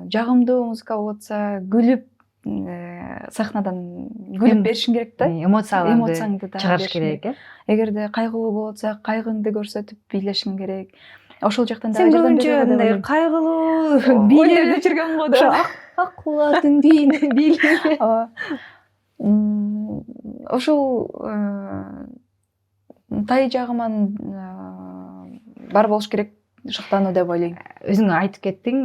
жагымдуу музыка болуп атса, күлүп сахнадан күлүп беришиң керек да. Эмоцияңды чыгарыш керек, э? Эгерде кайгылуу болуп атса, кайгыңды көрсөтүп бийлешиң керек. Ошол жактан да Сен көбүнчө мындай кайгылуу бийлерди жүргөн го да. Ак кулатын бийли. Ошол тай жагыман бар болуш керек шыктануу деп ойлойм. Өзүң айтып кеттиң,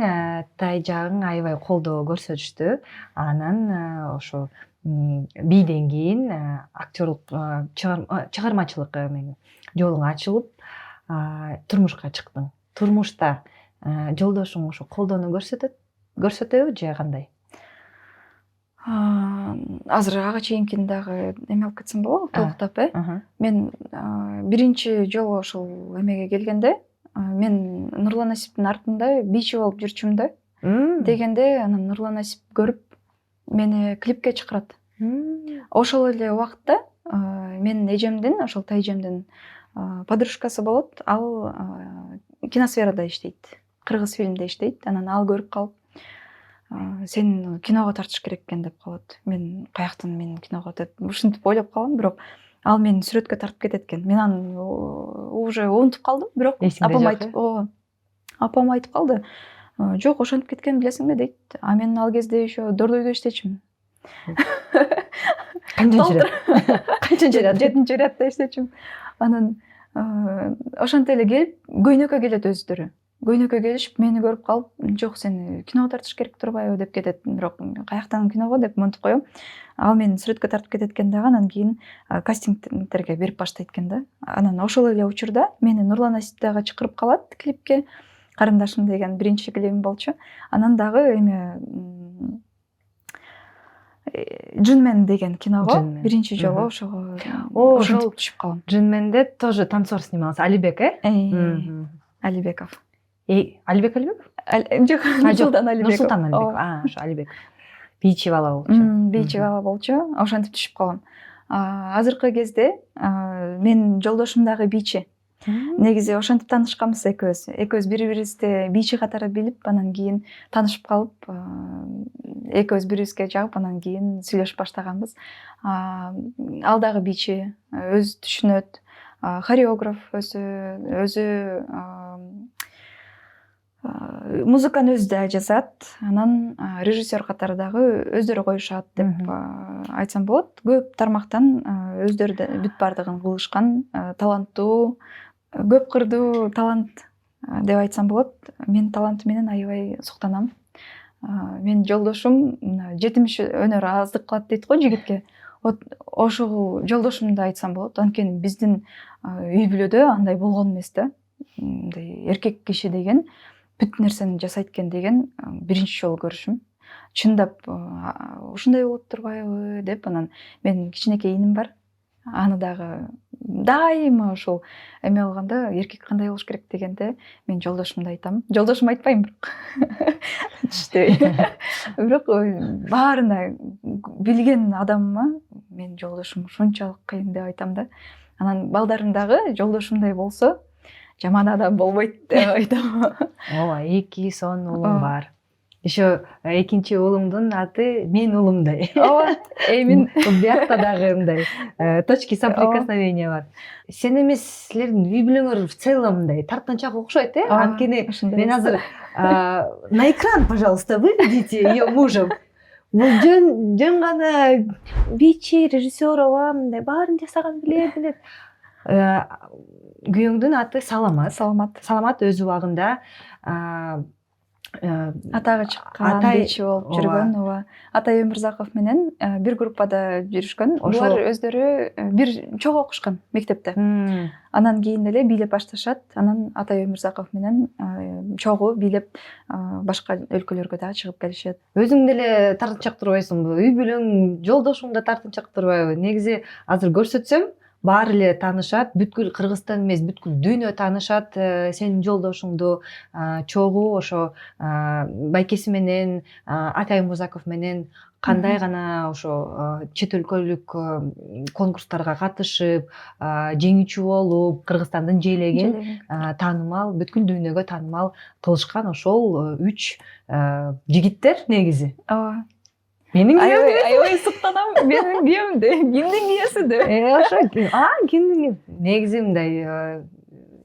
тай жагың аябай колдоо көрсөтүштү. Анан ошо бийден кийин актерлук чыгармачылык жолуң ачылып, турмушка чыктың. Турмушта жолдошуң ошо колдоону көрсөтөбү же кандай? Азыр ага чейинкини дагы эме алып кетсем болобу, толуктап, Мен биринчи жолу ошол эмеге келгенде, мен Нурлан Насиптин артында бийчи болуп жүрчүмүн да. Дегенде анан Нурлан Насип көрүп мени клипке чакырат. Ошол эле убакытта менин эжемдин, ошол тайжемдин подружкасы болот. Ал киносферада иштейт. Кыргыз фильмде иштейт. Анан ал көрүп калып, сен киного тартыш керек экен деп калат. Мен каяктан мен киного деп ушинтип ойлоп калам, бирок ал мени сүрөткө тартып кетет экен. Мен аны уже унутуп калдым, бирок апам айтып калды. Жок, ошентип кеткен билесиңби дейт. Мен ал кезде еще Дордойдо иштечүмүн. Канчынчы ряд? 7-нчи рядда иштечүмүн. Анан ошентип эле келип, көйнөккө келет өздөрү. Көйнөккө келишип, мени көрүп калып, жок, сени киного тартыш керек турбайбы деп кетет. Бирок каяктан киного деп монтуп коем. Ал мени сүрөткө тартып кетет экен дагы, анан кийин кастингтерге берип баштайт экен да. Анан ошол эле учурда мени Нурлан Насип дагы чакырып калат клипке. Карындашым деген биринчи клипим болчу. Анан дагы эме Джинмен деген киного биринчи жолу ошого ошентип түшүп калам. Джинменде тоже танцор снимался, Алибек, э? Алибеков. Алибек? Жок, Нурсултан Алибеков. Нурсултан Алибеков. Ошо Алибек. Бийчи бала болчу. Бийчи бала болчу. Ошентип түшүп калам. Азыркы кезде мен жолдошум дагы бийчи. Негизи ошентип таанышканбыз экөөбүз. Экөөбүз бири-бирибизди бийчи катары билип, анан кийин таанышып калып, экөөбүз бири-бирибизге жагып, анан кийин сүйлөшүп баштаганбыз. Ал дагы бийчи, өзү түшүнөт, хореограф, өзү музыканы өзү да жазат. Анан режиссер катары дагы өздөрү коюшат деп айтсам болот. Көп тармактан өздөрү бүт бардыгын кылышкан, таланттуу, көп кырдуу талант деп айтсам болот. Мен таланты менен аябай суктанам. Менин жолдошум мына жетимиш өнөр аздык кылат дейт го жигитке. Вот ошол жолдошумду айтсам болот. Анткени биздин үй бүлөдө андай болгон эмес да. Мындай эркек киши деген бүт нерсени жасайт экен деген биринчи жолу көрүшүм. Чындап ушундай болуп турбайбы деп анан менин кичинекей иним бар. Аны дагы дайыма ошол эме алганда эркек кандай болуш керек дегенде мен жолдошумду айтам. Жолдошум айтпайм бирок. Бирок баарына билген адамыма мен жолдошум ушунчалык кыйын деп айтам да. Анан балдарым дагы жолдошумдай болсо жаман адам болбойт деп айтам. Ооба, 2 сон уулум бар. Еще экинчи уулумдун аты мен уулумдай. Ооба, мен Биякта дагы мындай точки соприкосновения бар. Сен эмес, силердин үй бүлөңөр в целом мындай тартынчаак окшойт, Анткени мен азыр на экран, пожалуйста, выведите ее мужем. Бул жөн гана бийчи, режиссер ооба, мындай баарын жасаган билет. Күйөөңдүн аты Саламат. Саламат өз убагында атага чыккан бийчи болуп жүргөн. Ооба. Атай Өмүрзаков менен бир группада жүрүшкөн. Булар өздөрү бир чогуу окушкан мектепте. Анан кийин эле бийлеп башташат. Анан Атай Өмүрзаков менен чогуу бийлеп башка өлкөлөргө дагы чыгып келишет. Өзүң деле тартынчаак турбайсыңбы? Үй бүлөң, жолдошуң да тартынчаак турбайбы? Негизи азыр көрсөтсөм баары эле таанышат, бүткүл Кыргызстан эмес, бүткүл дүйнө таанышат сенин жолдошуңду. Чогуу ошо байкеси менен, Атай Өмүрзаков менен кандай гана ошо чет өлкөлүк конкурстарга катышып, жеңүүчү болуп, Кыргызстандын жээлеген таанымал, бүткүл дүйнөгө таанымал кылышкан ошол 3 жигиттер негизи. Ооба. Менин аябай суктанам. Менин күйөөм де, кимдин күйөөсү де. Ошо, кимдин негизи мындай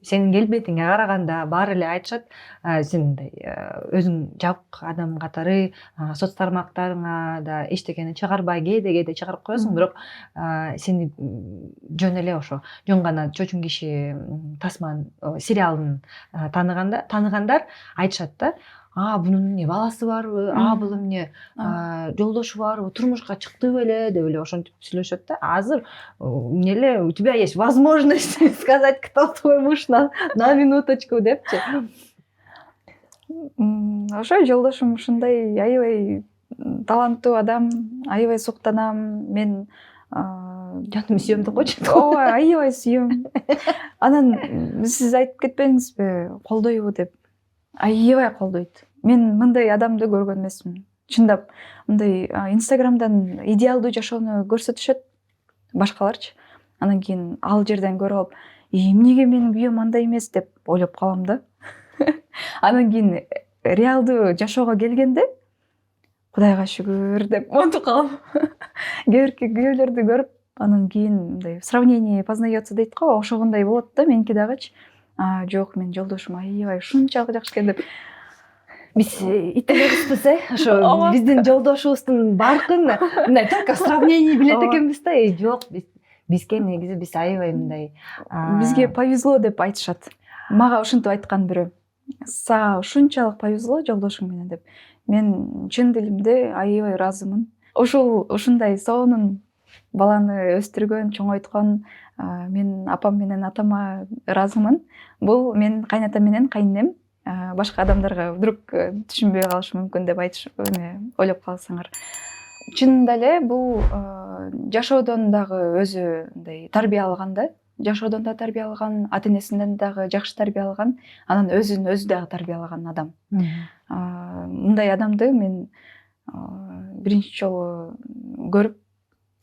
сенин келбетиңе караганда баары эле айтышат, сен мындай өзүң жабык адам катары соц тармактарыңа да эчтекени чыгарбай кээде чыгарып коесуң, бирок сени жөн эле ошо жөн гана чочун киши Тасман сериалын тааныгандар айтышат да. Бунун эмне баласы барбы? Бул эмне жолдошу барбы? Турмушка чыкты беле деп эле ошентип сүйлөшөт да. Азыр эмне эле у тебя есть возможность сказать, кто твой муж на минуточку депчи. Ошо жолдошум ушундай аябай таланттуу адам, аябай суктанам. Мен жаным сүйөм деп койчу. Ооба, аябай сүйөм. Анан сиз айтып кетпедиңизби, колдойбу деп. Аябай колдойт. Мен мындай адамды көргөн эмесмин. Чындап, мындай Инстаграмдан идеалдуу жашоону көрсөтүшөт башкаларчы. Анан кийин ал жерден көрүп алып, эмнеге менин күйөөм андай эмес деп ойлоп калам да. Анан кийин реалдуу жашоого келгенде Кудайга шүгүр деп монтуп калам. Кээ бирки күйөөлөрдү көрүп, анан кийин мындай сравнение познается дейт го, ошогондой болот да меники дагычы. Жок, мен жолдошум аябай ушунчалык жакшы экен деп. Биз итегибизбиз, ошо биздин жолдошубуздун баркын мындай только сравнение билет экенбиз да. Жок, бизге негизи биз аябай мындай бизге повезло деп айтышат. Мага ушинтип айткан бирөө. Сага ушунчалык повезло жолдошуң менен деп. Мен чын дилимде аябай ыраазымын. Ушундай сонун баланы өстүргөн, чоңойткон мен апам менен атама ыраазымын. Бул мен кайнатам менен кайненем. Башка адамдарга вдруг түшүнбөй калышы мүмкүн деп ойлоп калсаңар. Чынында эле бул жашоодон дагы өзү мындай тарбия алган да. Жашоодон да тарбия алган, ата-энесинен дагы жакшы тарбия алган, анан өзүн өзү дагы тарбиялаган адам. Мындай адамды мен биринчи жолу көрүп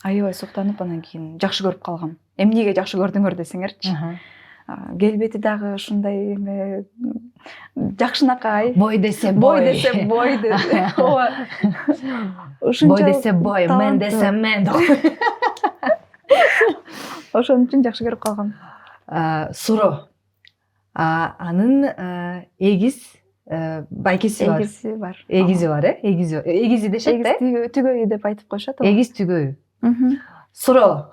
аябай суктанып, анан кийин жакшы көрүп калгам. Эмнеге жакшы көрдүңөр десеңерчи. Келбети дагы ушундай эме жакшынакай. Бой десе бой. Бой десе. Ооба. Бой десе бой, мен десе мен. Ошон үчүн жакшы көрүп калгам. Суро. Анын эгиз байкеси бар. Эгизи бар. Эгизи бар, эгизи дешет да? Эгиз түгөйү деп айтып коюшат. Эгиз түгөйү. Суро.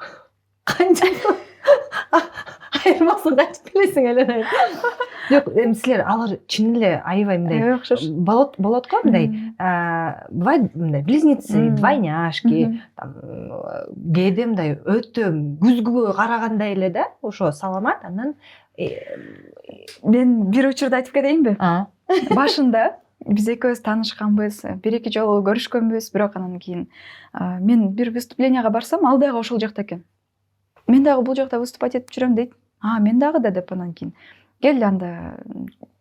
Канча айырмасын кайтып келесиң эле. Жок, эми силер алар чын эле аябай мындай окшош. болот го мындай. Бывает мындай близнецы, двойняшки, там кээде мындай өтө күзгүгө карагандай эле да, ошо саламат. Анан Мен бир учурду айтып кетейинби? Башында биз экөөбүз таанышканбыз, бир эки жолу көрүшкөнбүз, бирок анан кийин мен бир выступленияга барсам, ал дагы ошол жакта экен. Мен дагы бул жакта выступать этип жүрөм дейт. Мен дагы да деп анан кийин кел анда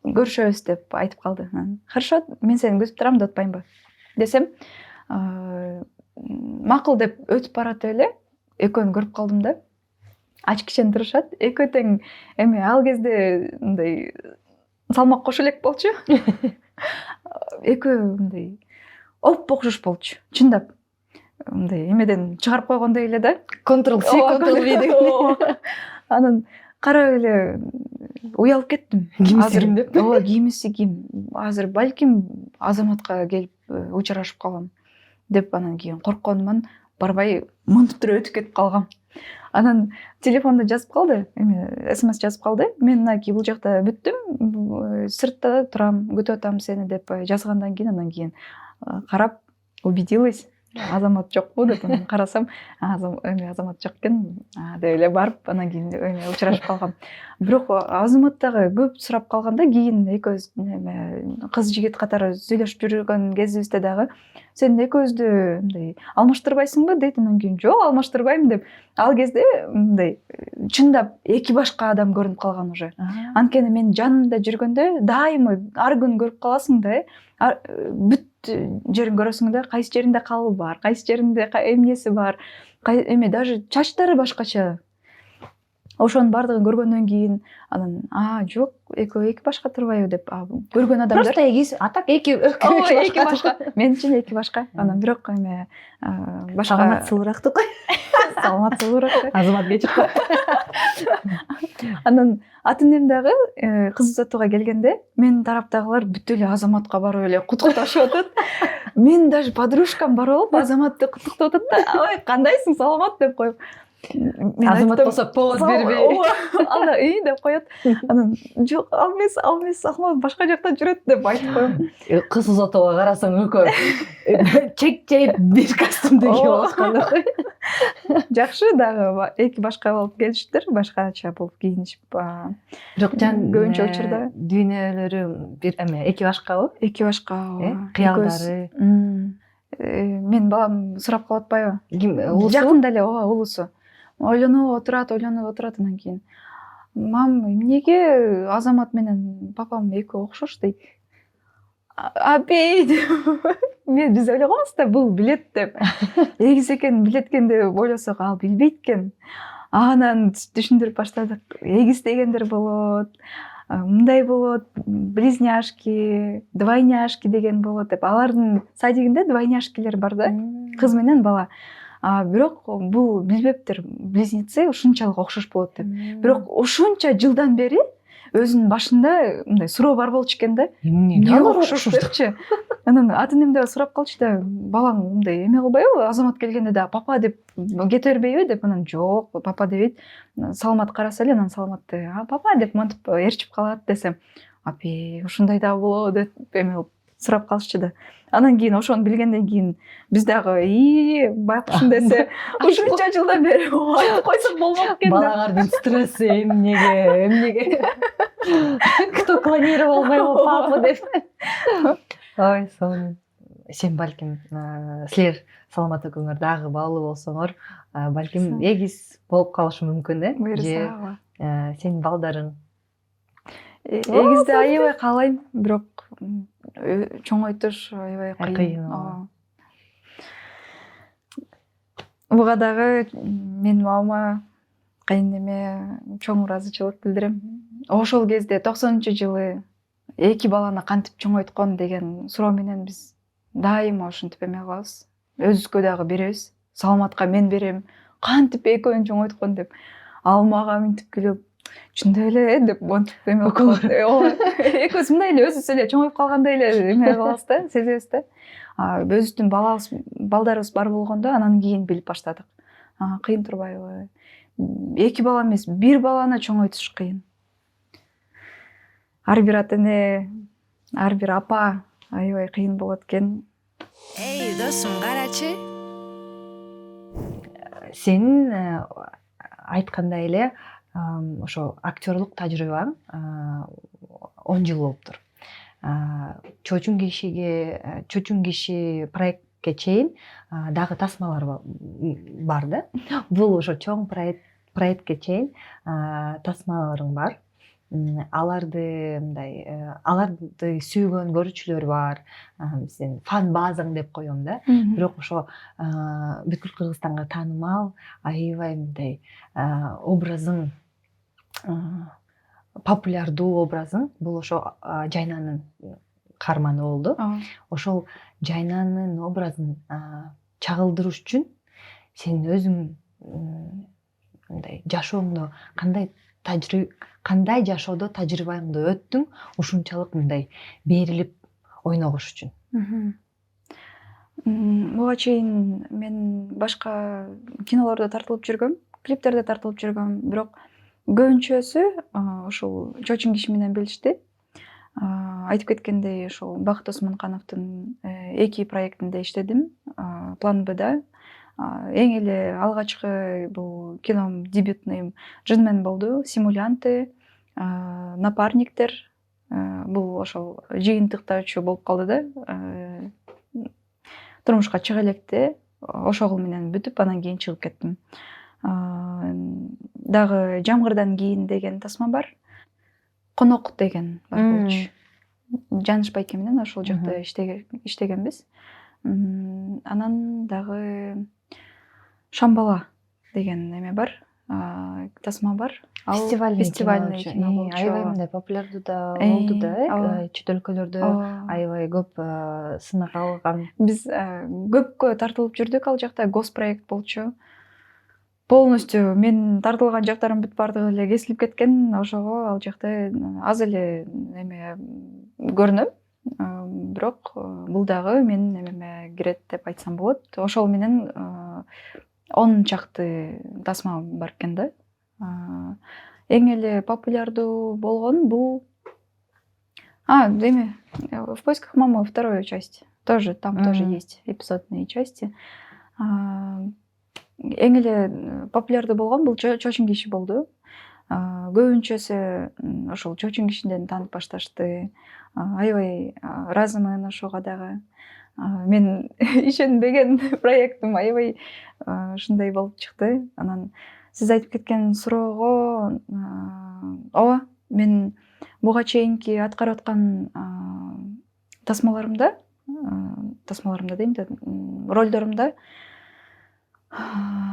көрүшөбүз деп айтып калды. Хорошо, мен сени күтүп турам деп атпаймынбы десем, макул деп өтүп барат эле экөөнү көрүп калдым да. Ач кишен турушат. Экөө тең эми ал кезде мындай салмак кошо элек болчу. Экөө мындай окшош болчу. Чындап. Мындай эмеден чыгарып койгондой эле да. Ctrl-C, Ctrl-V деген. Анан карап эле уялып кеттим. Кимисигим деп. Ооба, кимиси ким. Азыр балким Азаматка келип учурашып калам деп анан кийин коркконуман барбай мынтип туруп өтүп кетип калгам. Анан телефонду жазып калды, эми СМС жазып калды. Мен мынакей бул жакта бүттүм, сыртта турам, күтүп атам сени деп жазгандан кийин анан кийин карап убедилась. Азамат жокпу деп анан карасам, эми Азамат жок экен деп эле барып анан кийин эми учурашып калгам. Бирок Азамат дагы көп сурап калганда кийин экөөбүз кыз жигит катары сүйлөшүп жүргөн кезибизде дагы сен экөөбүздү мындай алмаштырбайсыңбы дейт. Анан кийин жок, алмаштырбайм деп. Ал кезде мындай чындап эки башка адам көрүнүп калган уже. Анткени мен жанында жүргөндө дайыма ар күнү көрүп каласың да, бүт жерин көрөсүң да, кайсы жеринде калыбы бар, кайсы жеринде эмнеси бар, эми даже чачтары башкача. Ошонун бардыгын көргөндөн кийин анан жок, экөө эки башка турбайбы деп көргөн адамдар. Просто эки, а так эки башка. Мен үчүн эки башка. Анан бирок эми башка саламатсызыраак кой. Саламатсызыраак. Азамат кечип кой. Анан ата энем дагы кыз узатууга келгенде менин тараптагылар бүт эле Азаматка барып эле куттукташып атат. Мен даже подружкам барып алып Азаматты куттуктап атат да. Ой, кандайсың, саламат деп коюп. Азамат болсо повод бербей. Ал да деп коет. Анан жок, ал эмес, Азамат башка жакта жүрөт деп айтып коем. Кыз узатууга карасаң экөө чек бир костюмду кийип аткан. Жакшы дагы эки башка болуп келишиптир, башкача болуп кийинишип. Бирок көбүнчө учурда дүйнөлөрү бир эки башкабы? Эки башка. Кыялдары. Мен балам сурап калып атпайбы? Жакында эле, улусу. Ойлонуп отурат, анан кийин мам, эмнеге Азамат менен папам экөө окшош дейт. Апей деп. Биз ойлогонбуз да, бул билет деп. Эгиз экен, билет экен деп ойлосок, ал билбейт экен. Анан түшүндүрүп баштадык. Эгиз дегендер болот, мындай болот, близняшки, двойняшки деген болот деп. Алардын садигинде двойняшкилер бар да, кыз менен бала. Бирок бул билбептир, близнецы ушунчалык окшош болот деп. Бирок ушунча жылдан бери өзүнүн башында мындай суроо бар болчу экен да. Эмне окшош депчи. Анан ата энем да сурап калчу да, балаң мындай эме кылбайбы, Азамат келгенде да папа деп кете бербейби деп. Анан жок, папа дебейт. Саламат караса эле, анан Саламатты папа деп монтип ээрчип калат десем, апей, ушундай да болобу деп эме сурап калышчу да. Анан кийин ошону билгенден кийин биз дагы байкушун десе, ушунча жылдан бери айтып койсок болмок экен деп. Балаңардын стресси эмнеге? Кто клонировал моего папу деп. Ой, сонун. Сен балким силер Саламат экөөңөр дагы баалуу болсоңор, балким эгиз болуп калышы мүмкүн да? Буюрса. Сенин балдарың Эгизди аябай каалайм, бирок чоңойтуш аябай кыйын. Буга дагы менин мамама, кайнеме чоң ыраазычылык билдирем. Ошол кезде 90-жылы эки баланы кантип чоңойткон деген суроо менен биз дайыма ушинтип эме кылабыз. Өзүбүзгө дагы беребиз. Саламатка мен берем. Кантип экөөнү чоңойткон деп. Ал мага мынтип күлүп, чындап эле деп монтип эме кылып. Экөөбүз мындай эле өзүбүз эле чоңоюп калгандай эле эме кылабыз да, сезебиз да. Өзүбүздүн балдарыбыз бар болгондо анан кийин билип баштадык. Кыйын турбайбы? эки бала эмес, бир баланы чоңойтуш кыйын. Ар бир ата эне, ар бир апа аябай кыйын болот экен. Эй, досум, карачы. Сенин айткандай эле ошо актерлук тажрыйбаң 10 жыл болуптур. Чочун киши проектке чейин дагы тасмалар бар да. Бул ошо чоң проектке чейин тасмаларың бар. Аларды сүйгөн көрүүчүлөр бар. Сен фан базаң деп коем да. Бирок ошо бүткүл Кыргызстанга таанымал, аябай мындай образың, популярдуу образың бул ошо Жайнанын каарманы болду. Ошол Жайнанын образын чагылдырыш үчүн сен өзүң мындай жашооңдо кандай жашоодо тажрыйбаңды өттүң ушунчалык мындай берилип ойногуш үчүн? Буга чейин мен башка кинолордо тартылып жүргөм, клиптерде тартылып жүргөм, бирок көбүнчөсү ушул Чоочун киши менен билишти. Айтып кеткендей, ошол Бакыт Осмонкановдун 2 проектинде иштедим, План Б'да. Эң эле алгачкы бул кином дебютныйым Джинмен болду, Симулянты, Напарниктер. Бул ошол жыйынтыктоочу болуп калды да. Турмушка чыга электе, ошол менен бүтүп, анан кийин чыгып кеттим. Дагы Жамгырдан кийин деген тасма бар. Конок деген бар болчу. Жаныш байке менен ошол жакта иштегенбиз. Анан дагы Шамбала деген эме бар, тасма бар. Фестивальный кино болчу. Аябай мындай популярдуу да болду да, чет өлкөлөрдө аябай көп сынак алган. Биз көпкө тартылып жүрдүк ал жакта, госпроект болчу. Полностью мен тартылган жактарым бүт бардыгы эле кесилип кеткен, ошого ал жакта аз эле эме көрүнөм. Бирок бул дагы менин эмеме кирет деп айтсам болот. Ошол менен 10 чакты тасма бар экен да. Эң эле популярдуу болгон бул эме В поисках мамы 2 часть. Там тоже есть эпизодные части. Эң эле популярдуу болгон бул Чоочун киши болду. Көбүнчөсү ошол Чоочун кишиден таанып башташты. Аябай ыраазымын ошого дагы. Мен ишенбеген проектим аябай ушундай болуп чыкты. Анан сиз айтып кеткен суроого ооба, мен буга чейинки аткарып аткан тасмаларымда дейм да, ролдорумда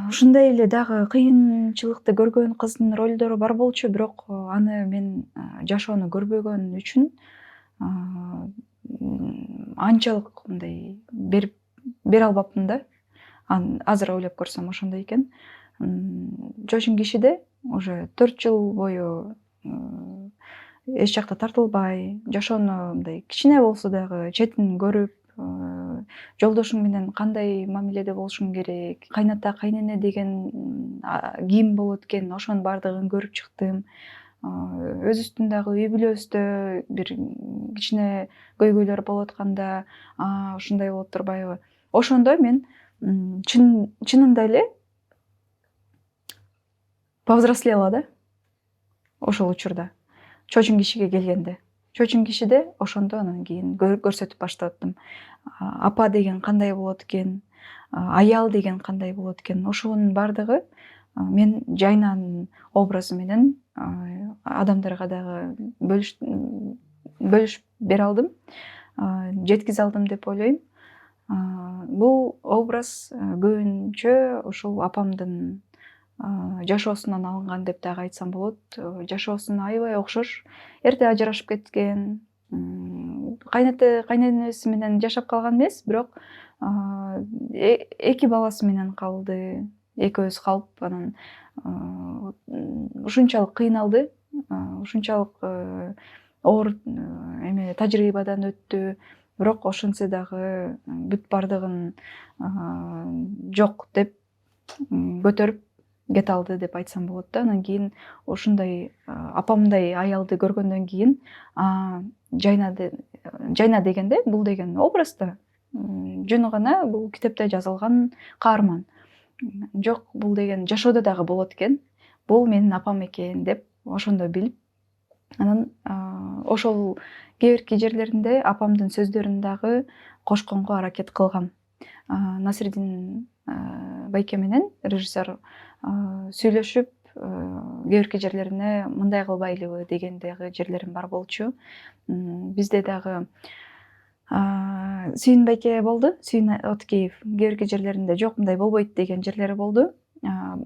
ушундай эле дагы кыйынчылыкты көргөн кыздын ролдору бар болчу, бирок аны мен жашоону көрбөгөн үчүн анчалык мындай бере албапмын да. Азыр ойлоп көрсөм ошондой экен. Чоочун кишиде уже 4 жыл бою эч жакта тартылбай, жашоону мындай кичине болсо дагы четин көрүп, жолдошуң менен кандай мамиледе болушуң керек, кайната, кайнене деген ким болот экен, ошонун баардыгын көрүп чыктым. Өзүбүздүн дагы үй бүлөбүздө бир кичине көйгөйлөр болуп атканда, ушундай болуп турбайбы? Ошондо мен чынында эле повзрослела да. Ошол учурда Чоочун кишиге келгенде. Чоочун кишиде ошондо анан кийин көрсөтүп баштаттым. Апа деген кандай болот экен, аял деген кандай болот экен. Ошонун баардыгы мен Жайнанын образы менен адамдарга дагы бөлүшүп бере алдым, жеткизе алдым деп ойлойм. Бул образ көбүнчө ушул апамдын жашоосунан алынган деп дагы айтсам болот. Жашоосуна аябай окшош, эрте ажырашып кеткен, кайненеси менен жашап калган эмес, бирок 2 баласы менен калды. Экөөбүз калып, анан ушунчалык кыйналды, ушунчалык оор эме тажрыйбадан өттү. Бирок ошентсе дагы бүт бардыгын жок деп көтөрүп кете алды деп айтсам болот да. Анан кийин ушундай апамдай аялды көргөндөн кийин Жайна дегенде бул деген образ да жөн гана бул китепте жазылган каарман. Жок, бул деген жашоодо дагы болот экен. Бул менин апам экен деп ошондо билип, анан ошол кээ бирки жерлеринде апамдын сөздөрүн дагы кошконго аракет кылгам. Насирдин байке менен режиссер сүйлөшүп, кээ бирки жерлерине мындай кылбайлыбы деген дагы жерлерим бар болчу. Бизде дагы Сүйүн байке болду, Сүйүн Откеев. Кээ бирки жерлеринде жок, мындай болбойт деген жерлери болду.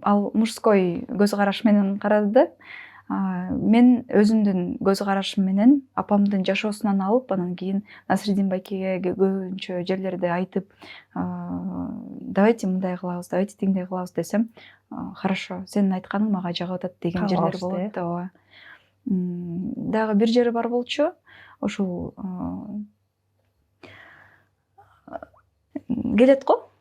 Ал мужской көз караш менен карады да. Мен өзүмдүн көз карашым менен апамдын жашоосунан алып, анан кийин Насирдин байкеге көбүнчө жерлерди айтып, давайте мындай кылабыз, давайте тиңдей кылабыз десем, хорошо, сенин айтканың мага жагып атат деген жерлер болот. Ооба. Дагы бир жери бар болчу. Ошол келет го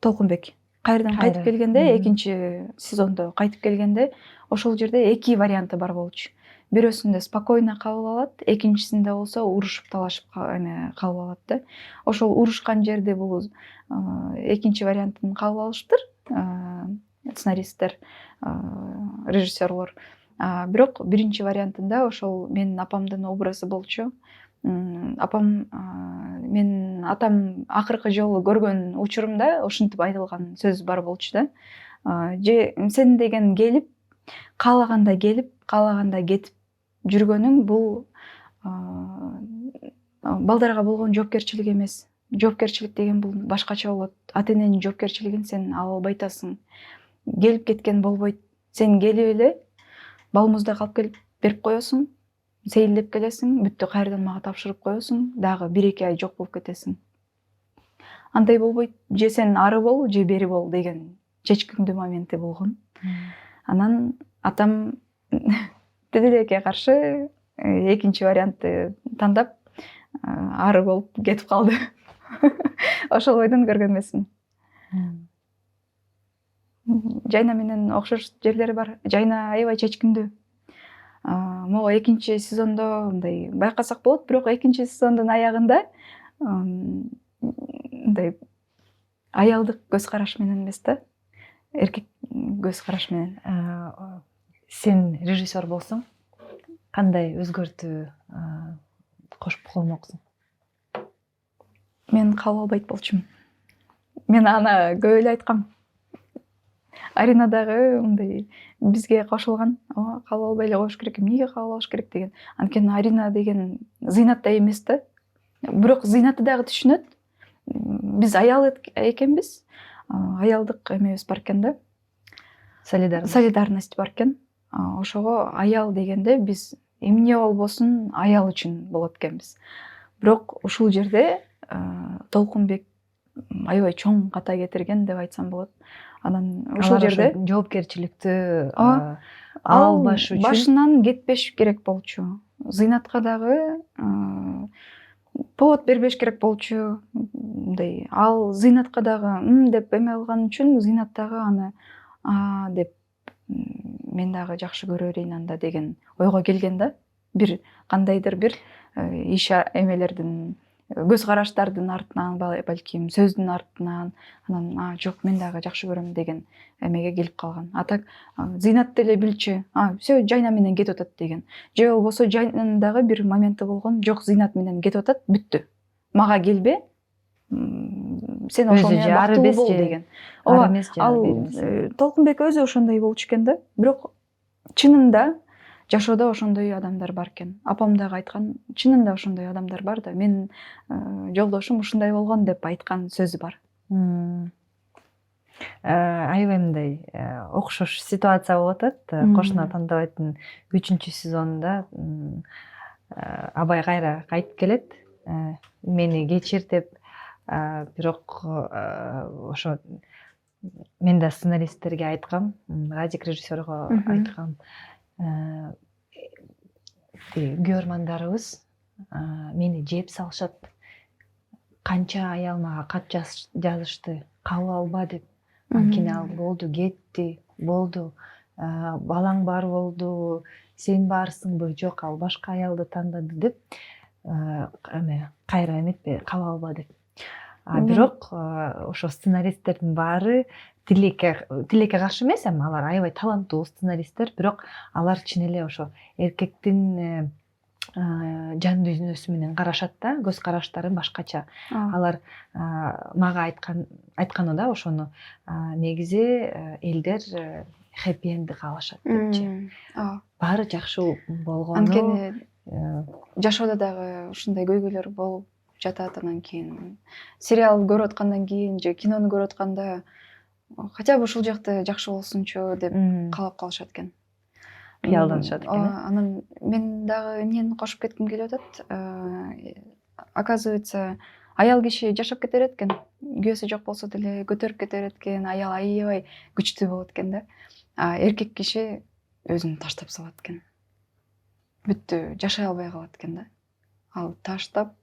Толкунбек. Кайрадан кайтып келгенде, экинчи сезондо кайтып келгенде, ошол жерде эки варианты бар болчу. Бирөөсүндө спокойно кабыл алат, экинчисинде болсо урушуп талашып кабыл алат да. Ошол урушкан жерде бул экинчи вариантын кабыл алыштыр сценаристтер, режиссерлор. Бирок биринчи вариантында ошол менин апамдын образы болчу. Мен атам акыркы жолу көргөн учурумда ушинтип айтылган сөз бар болчу да. Же сен деген келип, каалаганда кетип жүргөнүң бул балдарга болгон жоопкерчилик эмес. Жоопкерчилик деген бул башкача болот. Ата эненин жоопкерчилигин сен ала албай атасың. Келип кеткен болбойт. Сен келип эле балмузда калып келип берип коесуң. Сейилдеп келесиң, бүттү, кайрадан мага тапшырып коесуң, дагы 1-2 ай жок болуп кетесиң. Андай болбойт. Же сен ары бол, же бери бол деген чечкиндүү моменти болгон. Анан атам тилилекке каршы экинчи вариантты тандап ары болуп кетип калды. Ошол ойдон көргөн эмесмин. Жайна менен окшош жерлери бар. Жайна аябай чечкиндүү. Могу экинчи сезондо мындай байкасак болот, бирок экинчи сезондун аягында мындай аялдык көз караш менен эмес да, эркек көз караш менен. Сен режиссер болсоң, кандай өзгөртүү кошуп коймоксуң? Мен кабыл албайт болчумун. Мен аны көп эле айткам. Арина дагы мындай бизге кошулган, кабыл албай эле коюш керек, эмнеге кабыл алыш керек деген. Анткени Арина деген зыйнаттай эмес да. Бирок зыйнаты дагы түшүнөт. Биз аял экенбиз. Аялдык эмебиз бар экен да. Солидарность бар экен. Ошого аял дегенде биз эмне болбосун аял үчүн болот экенбиз. Бирок ушул жерде Толкунбек аябай чоң ката кетирген деп айтсам болот. Анан ушул жерде жоопкерчиликтүү албаш үчүн башынан кетпеш керек болчу. Зыйнатка дагы повод бербеш керек болчу. Мындай ал зыйнатка дагы деп эме алган үчүн зыйнат дагы аны деп мен дагы жакшы көрө берейин анда деген ойго келген да. Бир кандайдыр бир иш эмелердин, көз караштардын артынан, балким сөздүн артынан, анан жок, мен дагы жакшы көрөм деген эмеге келип калган. Атак зыйнат деле билчү, всё Жайна менен кетип атат деген. Же болбосо Жайнанын дагы бир моменти болгон, жок, зыйнат менен кетип атат, бүттү. Мага келбе, сен ошол менен бактылуу бол деген. Ооба, ал Толкунбек өзү ошондой болчу экен да. Бирок чынында жашоодо ошондой адамдар бар экен. Апам дагы айткан, чынында ошондой адамдар бар да. Менин жолдошум ушундай болгон деп айткан сөзү бар. Аябай мындай окшош ситуация болуп атат. Кошуна тандабайдын 3-сезонунда Абай кайра кайтып келет. Мени кечир деп, бирок ошо мен да сценаристтерге айткам, Радик режиссерго айткам. Көрмандарыбыз мени жеп салышат. Канча аял мага кат жазышты, кабыл алба деп. Анткени ал болду, кетти. болду, балаң бар болду, сен барсыңбы, жок ал башка аялды тандады деп эме кайра эметпе, кабыл алба деп. Бирок ошо сценаристтердин баары тилекке каршы эмес, эми алар аябай таланттуу сценаристтер, бирок алар чын эле ошо эркектин жан дүйнөсү менен карашат да, көз караштары башкача. Алар мага айтканы да ошону негизи элдер хэппи эндди каалашат депчи. Баары жакшы болгону. Анткени жашоодо дагы ушундай көйгөйлөр болуп жатат, анан кийин сериал көрүп аткандан кийин же кинону көрүп атканда хотя бы ушул жакта жакшы болсунчу деп каалап калышат экен. Кыялданышат экен. Анан мен дагы эмнени кошуп кетким келип атат. Оказывается, аял киши жашап кете берет экен. Күйөөсү жок болсо деле көтөрүп кете берет экен. Аял аябай күчтүү болот экен да. Эркек киши өзүн таштап салат экен. Бүттү, жашай албай калат экен да. Ал таштап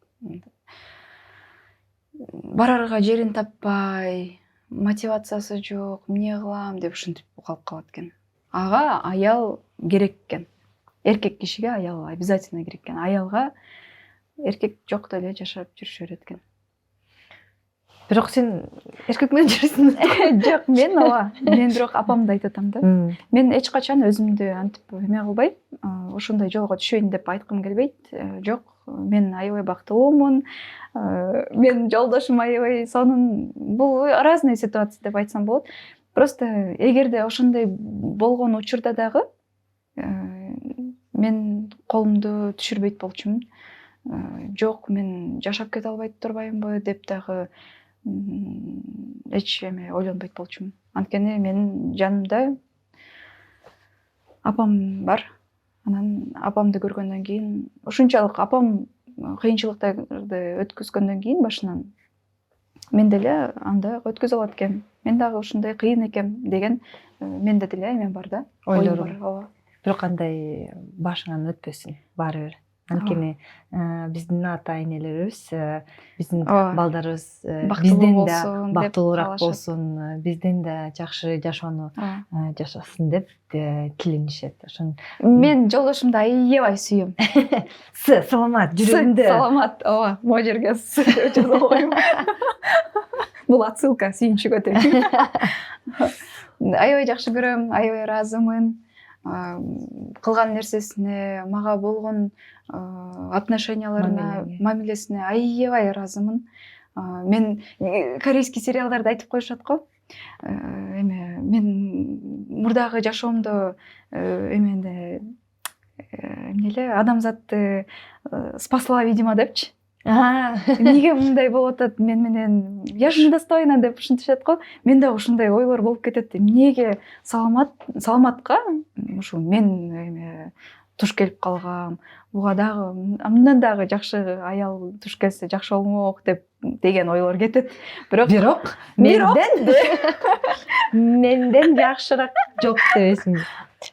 барарга жерин таппай, мотивациясы жок, эмне кылам деп ушинтип калып калат экен. Ага аял керек экен. Эркек кишиге аял обязательно керек экен. Аялга эркек жок деле жашап жүрүшө берет экен. Бирок сен эркек менен жүрсүң. Жок, мен бирок апамды айтып атам да. Мен эч качан өзүмдү антип эме кылбайм, ошондой жолго түшөйүн деп айткым келбейт. Жок, мен аябай бактылуумун. Мен жолдошум аябай сонун. Бул разный ситуация деп айтсам болот. Просто эгерде ошондой болгон учурда дагы мен колумду түшүрбөйт болчумун. Жок, мен жашап кете албай турбаймынбы деп дагы эч эме ойлонбойт болчумун. Анткени менин жанымда апам бар. Анан апамды көргөндөн кийин, ушунчалык апам кыйынчылыктарды өткөзгөндөн кийин башынан мен деле анда өткөзө алат экем. Мен дагы ушундай кыйын экем деген менде деле эме бар да, ойлор бар. Бирок андай башыңан өтпөсүн баары бир. Анткени биздин ата энелерибиз, биздин балдарыбыз бизден да бактылуураак болсун, бизден да жакшы жашоону жашасын деп тиленишет. Ошон мен жолдошумду аябай сүйөм. Саламат жүрөгүмдө. Саламат, могу жерге жазып коюм. Бул отсылка сүйүнчүгө деп. Аябай жакшы көрөм, аябай ыраазымын. Кылган нерсесине, мага болгон отношенияларына, мамилесине аябай ыраазымын. Мен корейский сериалдарды айтып коюшат го. Мен мурдагы жашоомдо эмне эле адамзатты спасла, видимо, депчи. Эмнеге мындай болуп атат мен менен? Я же недостойна деп ушинтишет го. Менде ушундай ойлор болуп кетет. Эмнеге саламатка ушу мен эме туш келип калгам. Буга дагы мындан дагы жакшы аял туш келсе жакшы болмок деп деген ойлор кетет. Бирок менден жакшыраак жок дебесиң.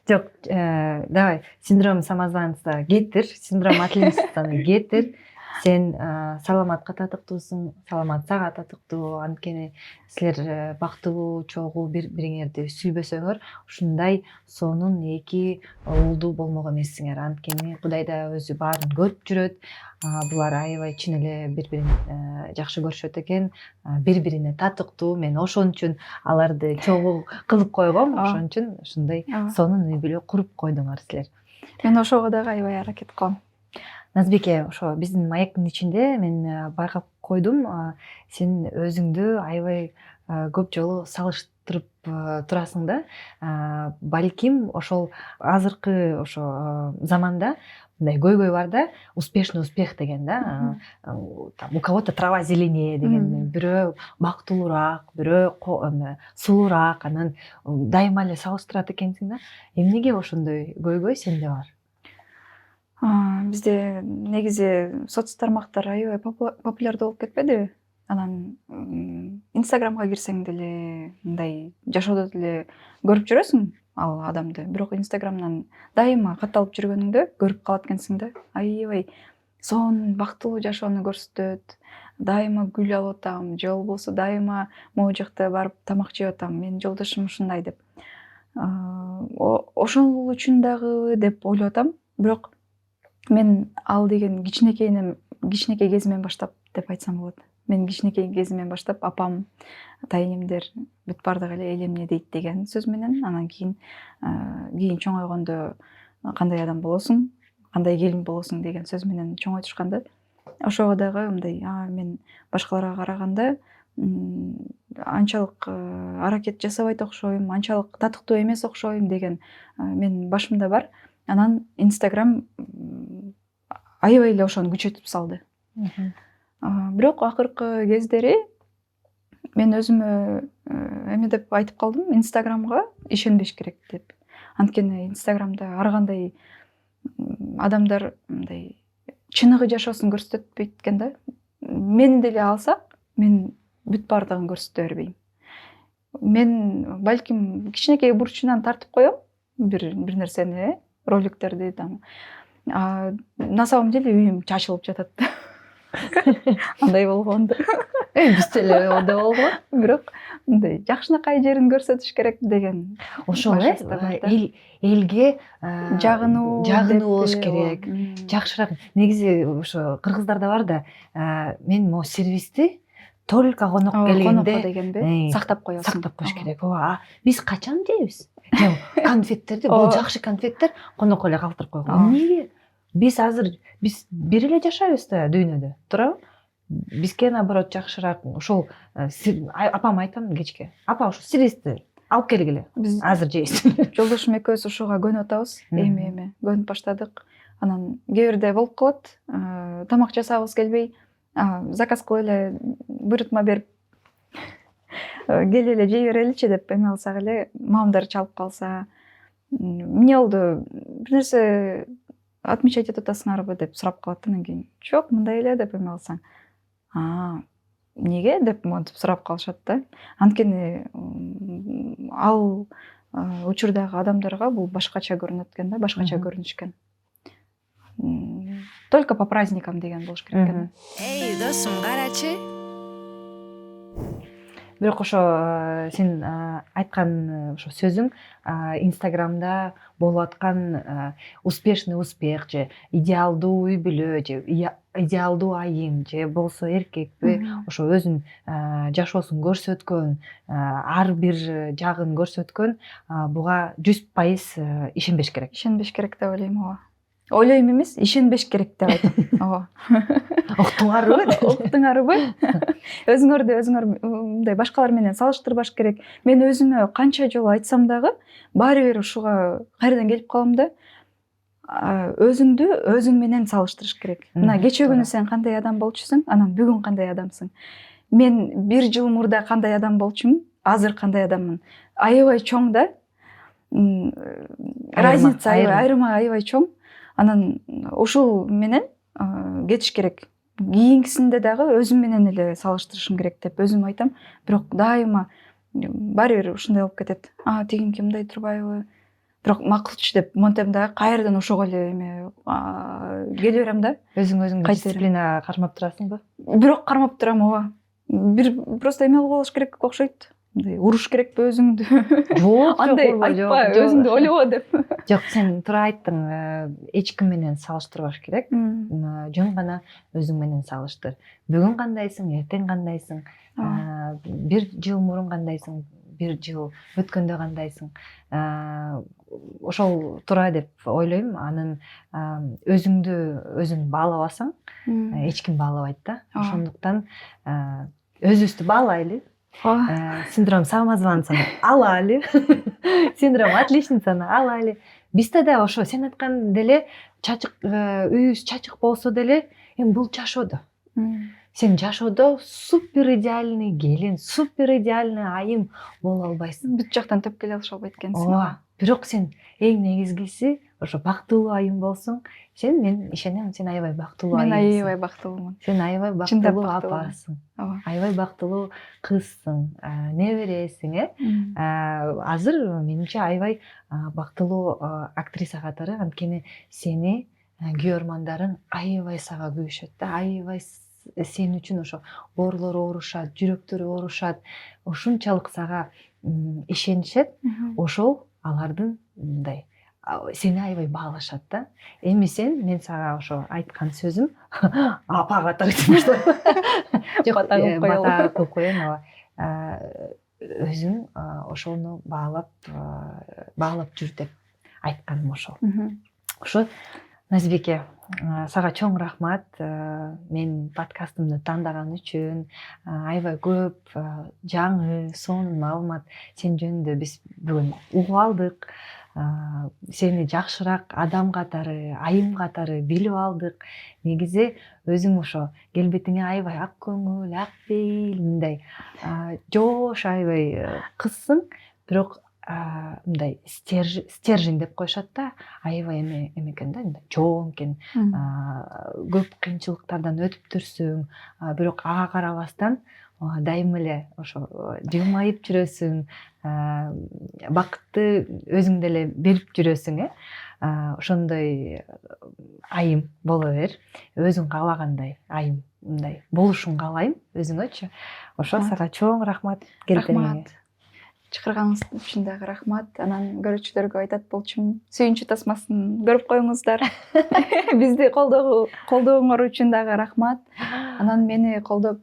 Жок, давай, синдром самозванца кетир, синдром отличницы кетир. Сен саламатка татыктуусуң, саламат сага татыктуу. Анткени силер бактылуу, чогуу бириңерди сүйбөсөңөр, ушундай сонун эки уулдуу болмок эмессиңер. Анткени Кудай да өзү баарын көрүп жүрөт. Булар аябай чын эле бири-бирин жакшы көрүшөт экен, бири-бирине татыктуу. Мен ошон үчүн аларды чогуу кылып койгом. Ошон үчүн ушундай сонун үй бүлө куруп койдуңар силер. Мен ошого дагы аябай аракет кылам. Назбике, ошо биздин маектин ичинде мен байкап койдум, сен өзүңдү аябай көп жолу салыштырып турасың да. Балким ошол азыркы ошо заманда мындай көйгөй бар да, успешный успех деген да. У кого-то трава зеленее деген, бирөө бактылуураак, бирөө сулуураак, анан дайыма эле салыштырат экенсиң да. Эмнеге ошондой көйгөй сенде бар? Бизде негизи соц тармактар аябай популярдуу болуп кетпедиби? Анан Инстаграмга кирсең деле мындай жашоодо деле көрүп жүрөсүң ал адамды. Бирок Инстаграмдан дайыма катталып жүргөнүңдө көрүп калат экенсиң да. Аябай сонун бактылуу жашоону көрсөтөт. Дайыма гүл алып атам, же болбосо дайыма могу жакта барып тамак жеп атам. Менин жолдошум ушундай деп. ошол үчүн дагы деп ойлоп атам. Бирок мен ал деген кичинекей кезимден баштап деп айтсам болот. Мен кичинекей кезимден баштап апам, тайнемдер бүт баардыгы эле эл эмне дейт деген сөз менен, анан кийин чоңойгондо кандай адам болосуң, кандай келин болосуң деген сөз менен чоңойтушканда, ошого дагы мындай мен башкаларга караганда анчалык аракет жасабайт окшойм, анчалык татыктуу эмес окшойм деген менин башымда бар. Анан Instagram аябай эле ошону күчөтүп салды. Бирок акыркы кездери мен өзүмө эме деп айтып калдым, Instagramга ишенбеш керек деп. Анткени Instagramда ар кандай адамдар мындай чыныгы жашоосун көрсөтпөйт экен да. Мени деле алсак, мен бүт баардыгын көрсөтө бербейм. Мен балким кичинекей бурчунан тартып коем бир нерсени, роликтерди там. На самом деле үйүм чачылып жатат. Андай болгондо. Биз деле ода болгон. Бирок мындай жакшынакай жерин көрсөтүш керек деген. Ошол элге жагынуу болуш керек. Жакшыраак. Негизи ошо кыргыздарда бар да, мен могу сервисти только конок келгенде дегенби сактап коесуң. Сактап коюш керек. Биз качан жейбиз? Конфеттерди, бул жакшы конфеттер конок эле калтырып койгон. Эмнеге? Биз бир эле жашайбыз да дүйнөдө, туурабы? Бизге наоборот жакшыраак ошол апама айтам кечке. Апа, ошо сервисти алып келгиле. Биз азыр жейбиз. Жолдошум экөөбүз ошого көнүп атабыз. Эми көнүп баштадык. Анан кээ бирде болуп калат, тамак жасагыбыз келбей, заказ кылып эле буйрутма берип кел эле жей береличи деп эме алсак эле, мамамдар чалып калса, эмне болду, бир нерсе отмечать этип атасыңарбы деп сурап калат. Анан кийин жок, мындай эле деп эме алсаң, эмнеге деп монтип сурап калышат да. Анткени ал учурдагы адамдарга бул башкача көрүнөт экен да, башкача көрүнүшкөн. Только по праздникам деген болуш керек экен. Эй, досум, карачы. Бирок ошо сен айткан ошо сөзүң Инстаграмда болуп аткан успешный успех же идеалдуу үй бүлө же идеалдуу айым же болсо эркекпи, ошо өзүнүн жашоосун көрсөткөн, ар бир жагын көрсөткөн, буга 100% ишенбеш керек. Ишенбеш керек деп ойлойм, ооба. Ойлойм эмес, ишенбеш керек деп айтам. Ооба. Уктуңарбы? Өзүңөр мындай башкалар менен салыштырбаш керек. Мен өзүмө канча жолу айтсам дагы, баары бир ушуга кайрадан келип калам да. Өзүңдү өзүң менен салыштырыш керек. Мына кечээ күнү сен кандай адам болчусуң, анан бүгүн кандай адамсың. Мен 1 жыл мурда кандай адам болчумун, азыр кандай адаммын. Аябай чоң да. Разница айырма аябай чоң. Анан ушул менен кетиш керек. Кийинкисинде дагы өзүм менен эле салыштырышым керек деп өзүм айтам. Бирок дайыма баары бир ушундай болуп кетет. Тигинки мындай турбайбы? Бирок макулчу деп монтем да, кайрадан ошого эле эме келе берем да. Өзүң дисциплина кармап турасыңбы? Бирок кармап турам, ооба. Бир просто эме кылып алыш керек окшойт. Мындай уруш керекпи өзүңдү? Жок, андай айтпа, өзүңдү ойлобо деп. Жок, сен туура айттың, эч ким менен салыштырбаш керек. Жөн гана өзүң менен салыштыр. Бүгүн кандайсың, эртең кандайсың, 1 жыл мурун кандайсың, 1 жыл өткөндө кандайсың. Ошол туура деп ойлойм. Анан өзүңдү өзүң баалабасаң, эч ким баалабайт да. Ошондуктан өзүбүздү баалайлы. Синдром самозванцаны алалы. Синдром отличницаны алалы. Бизде да ошо сен айткан деле чачык, үйүбүз чачык болсо деле, эми бул жашоодо. Сен жашоодо супер идеальный келин, супер идеальный айым боло албайсың. Бүт жактан төп келе албайт экенсиң. Ооба. Бирок сен эң негизгиси ошо бактылуу айым болсуң. Мен ишенем, сен аябай бактылуу айымсың. Мен аябай бактылуумун. Сен аябай бактылуу апасың. Аябай бактылуу кызсың, небересиң, Азыр менимче аябай бактылуу актриса катары, анткени сени күйөрмандарың аябай сага күйүшөт да, аябай сен үчүн ошо оорлору оорушат, жүрөктөрү оорушат, ушунчалык сага ишенишет. Ошол алардын мындай сени аябай баалашат да. Эми мен сага ошо айткан сөзүм апа катары жок Бата кылып коелу. бата кылып коем ооба. Өзүң ошону баалап жүр деп айтканым ошол. Ошо Назбике, сага чоң рахмат. Мен подкастымды тандаган үчүн аябай көп жаңы, сонун маалымат сен жөнүндө биз бүгүн угуп алдык. Сени жакшыраак адам катары, айым катары билип алдык. Негизи өзүң ошо келбетиңе аябай ак көңүл, ак бейил, мындай жоош аябай кызсың, бирок мындай стержень деп коюшат да, аябай эме экен да, мындай чоң экен, көп кыйынчылыктардан өтүптүрсүң, бирок ага карабастан дайым эле ошо жылмайып жүрөсүң, бакытты өзүң деле берип жүрөсүң, ошондой айым боло бер, өзүң каалагандай айым мындай болушун каалайм өзүңөчү. Ошо сага чоң рахмат келгениңе. Рахмат. Чакырганыңыз үчүн дагы рахмат. Анан көрүүчүлөргө айтат болчумун, сүйүнчү тасмасын көрүп коюңуздар. Бизди колдооңор үчүн дагы рахмат. Анан мени колдоп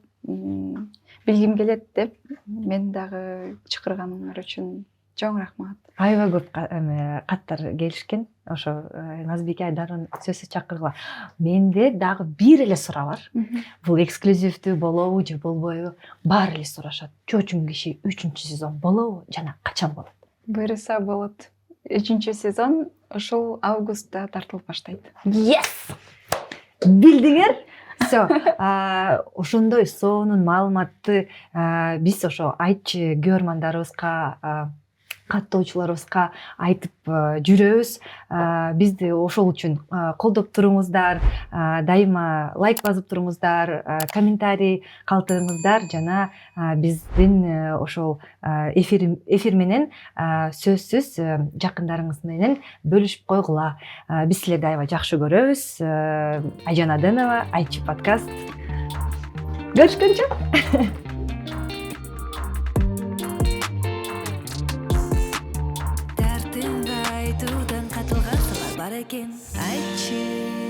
билгим келет деп мен дагы чакырганыңар үчүн чоң рахмат. Аябай көп каттар келишкен. Ошо Назбике Айдарын сөзсүз чакыргыла. Менде дагы бир эле суроо бар. Бул эксклюзивдүү болобу же болбойбу? Баары эле сурашат. Чоочун киши 3-чү сезон болобу жана качан болот? Буюрса болот. 3-чү сезон ушул августта тартылып баштайт. Yes! Билдиңер? Все, ошондой сонун маалыматты биз ошо айтчы көрмандарыбызга, каттоочуларыбызга айтып жүрөбүз. Бизди ошол үчүн колдоп туруңуздар, дайыма лайк басып туруңуздар, комментарий калтырыңыздар жана биздин ошол эфир менен сөзсүз жакындарыңыз менен бөлүшүп койгула. Биз силерди аябай жакшы көрөбүз. Айжан Аденова, Айтчы подкаст. Görüşкөнчө. Айтуудан катылган бар экен айтчы.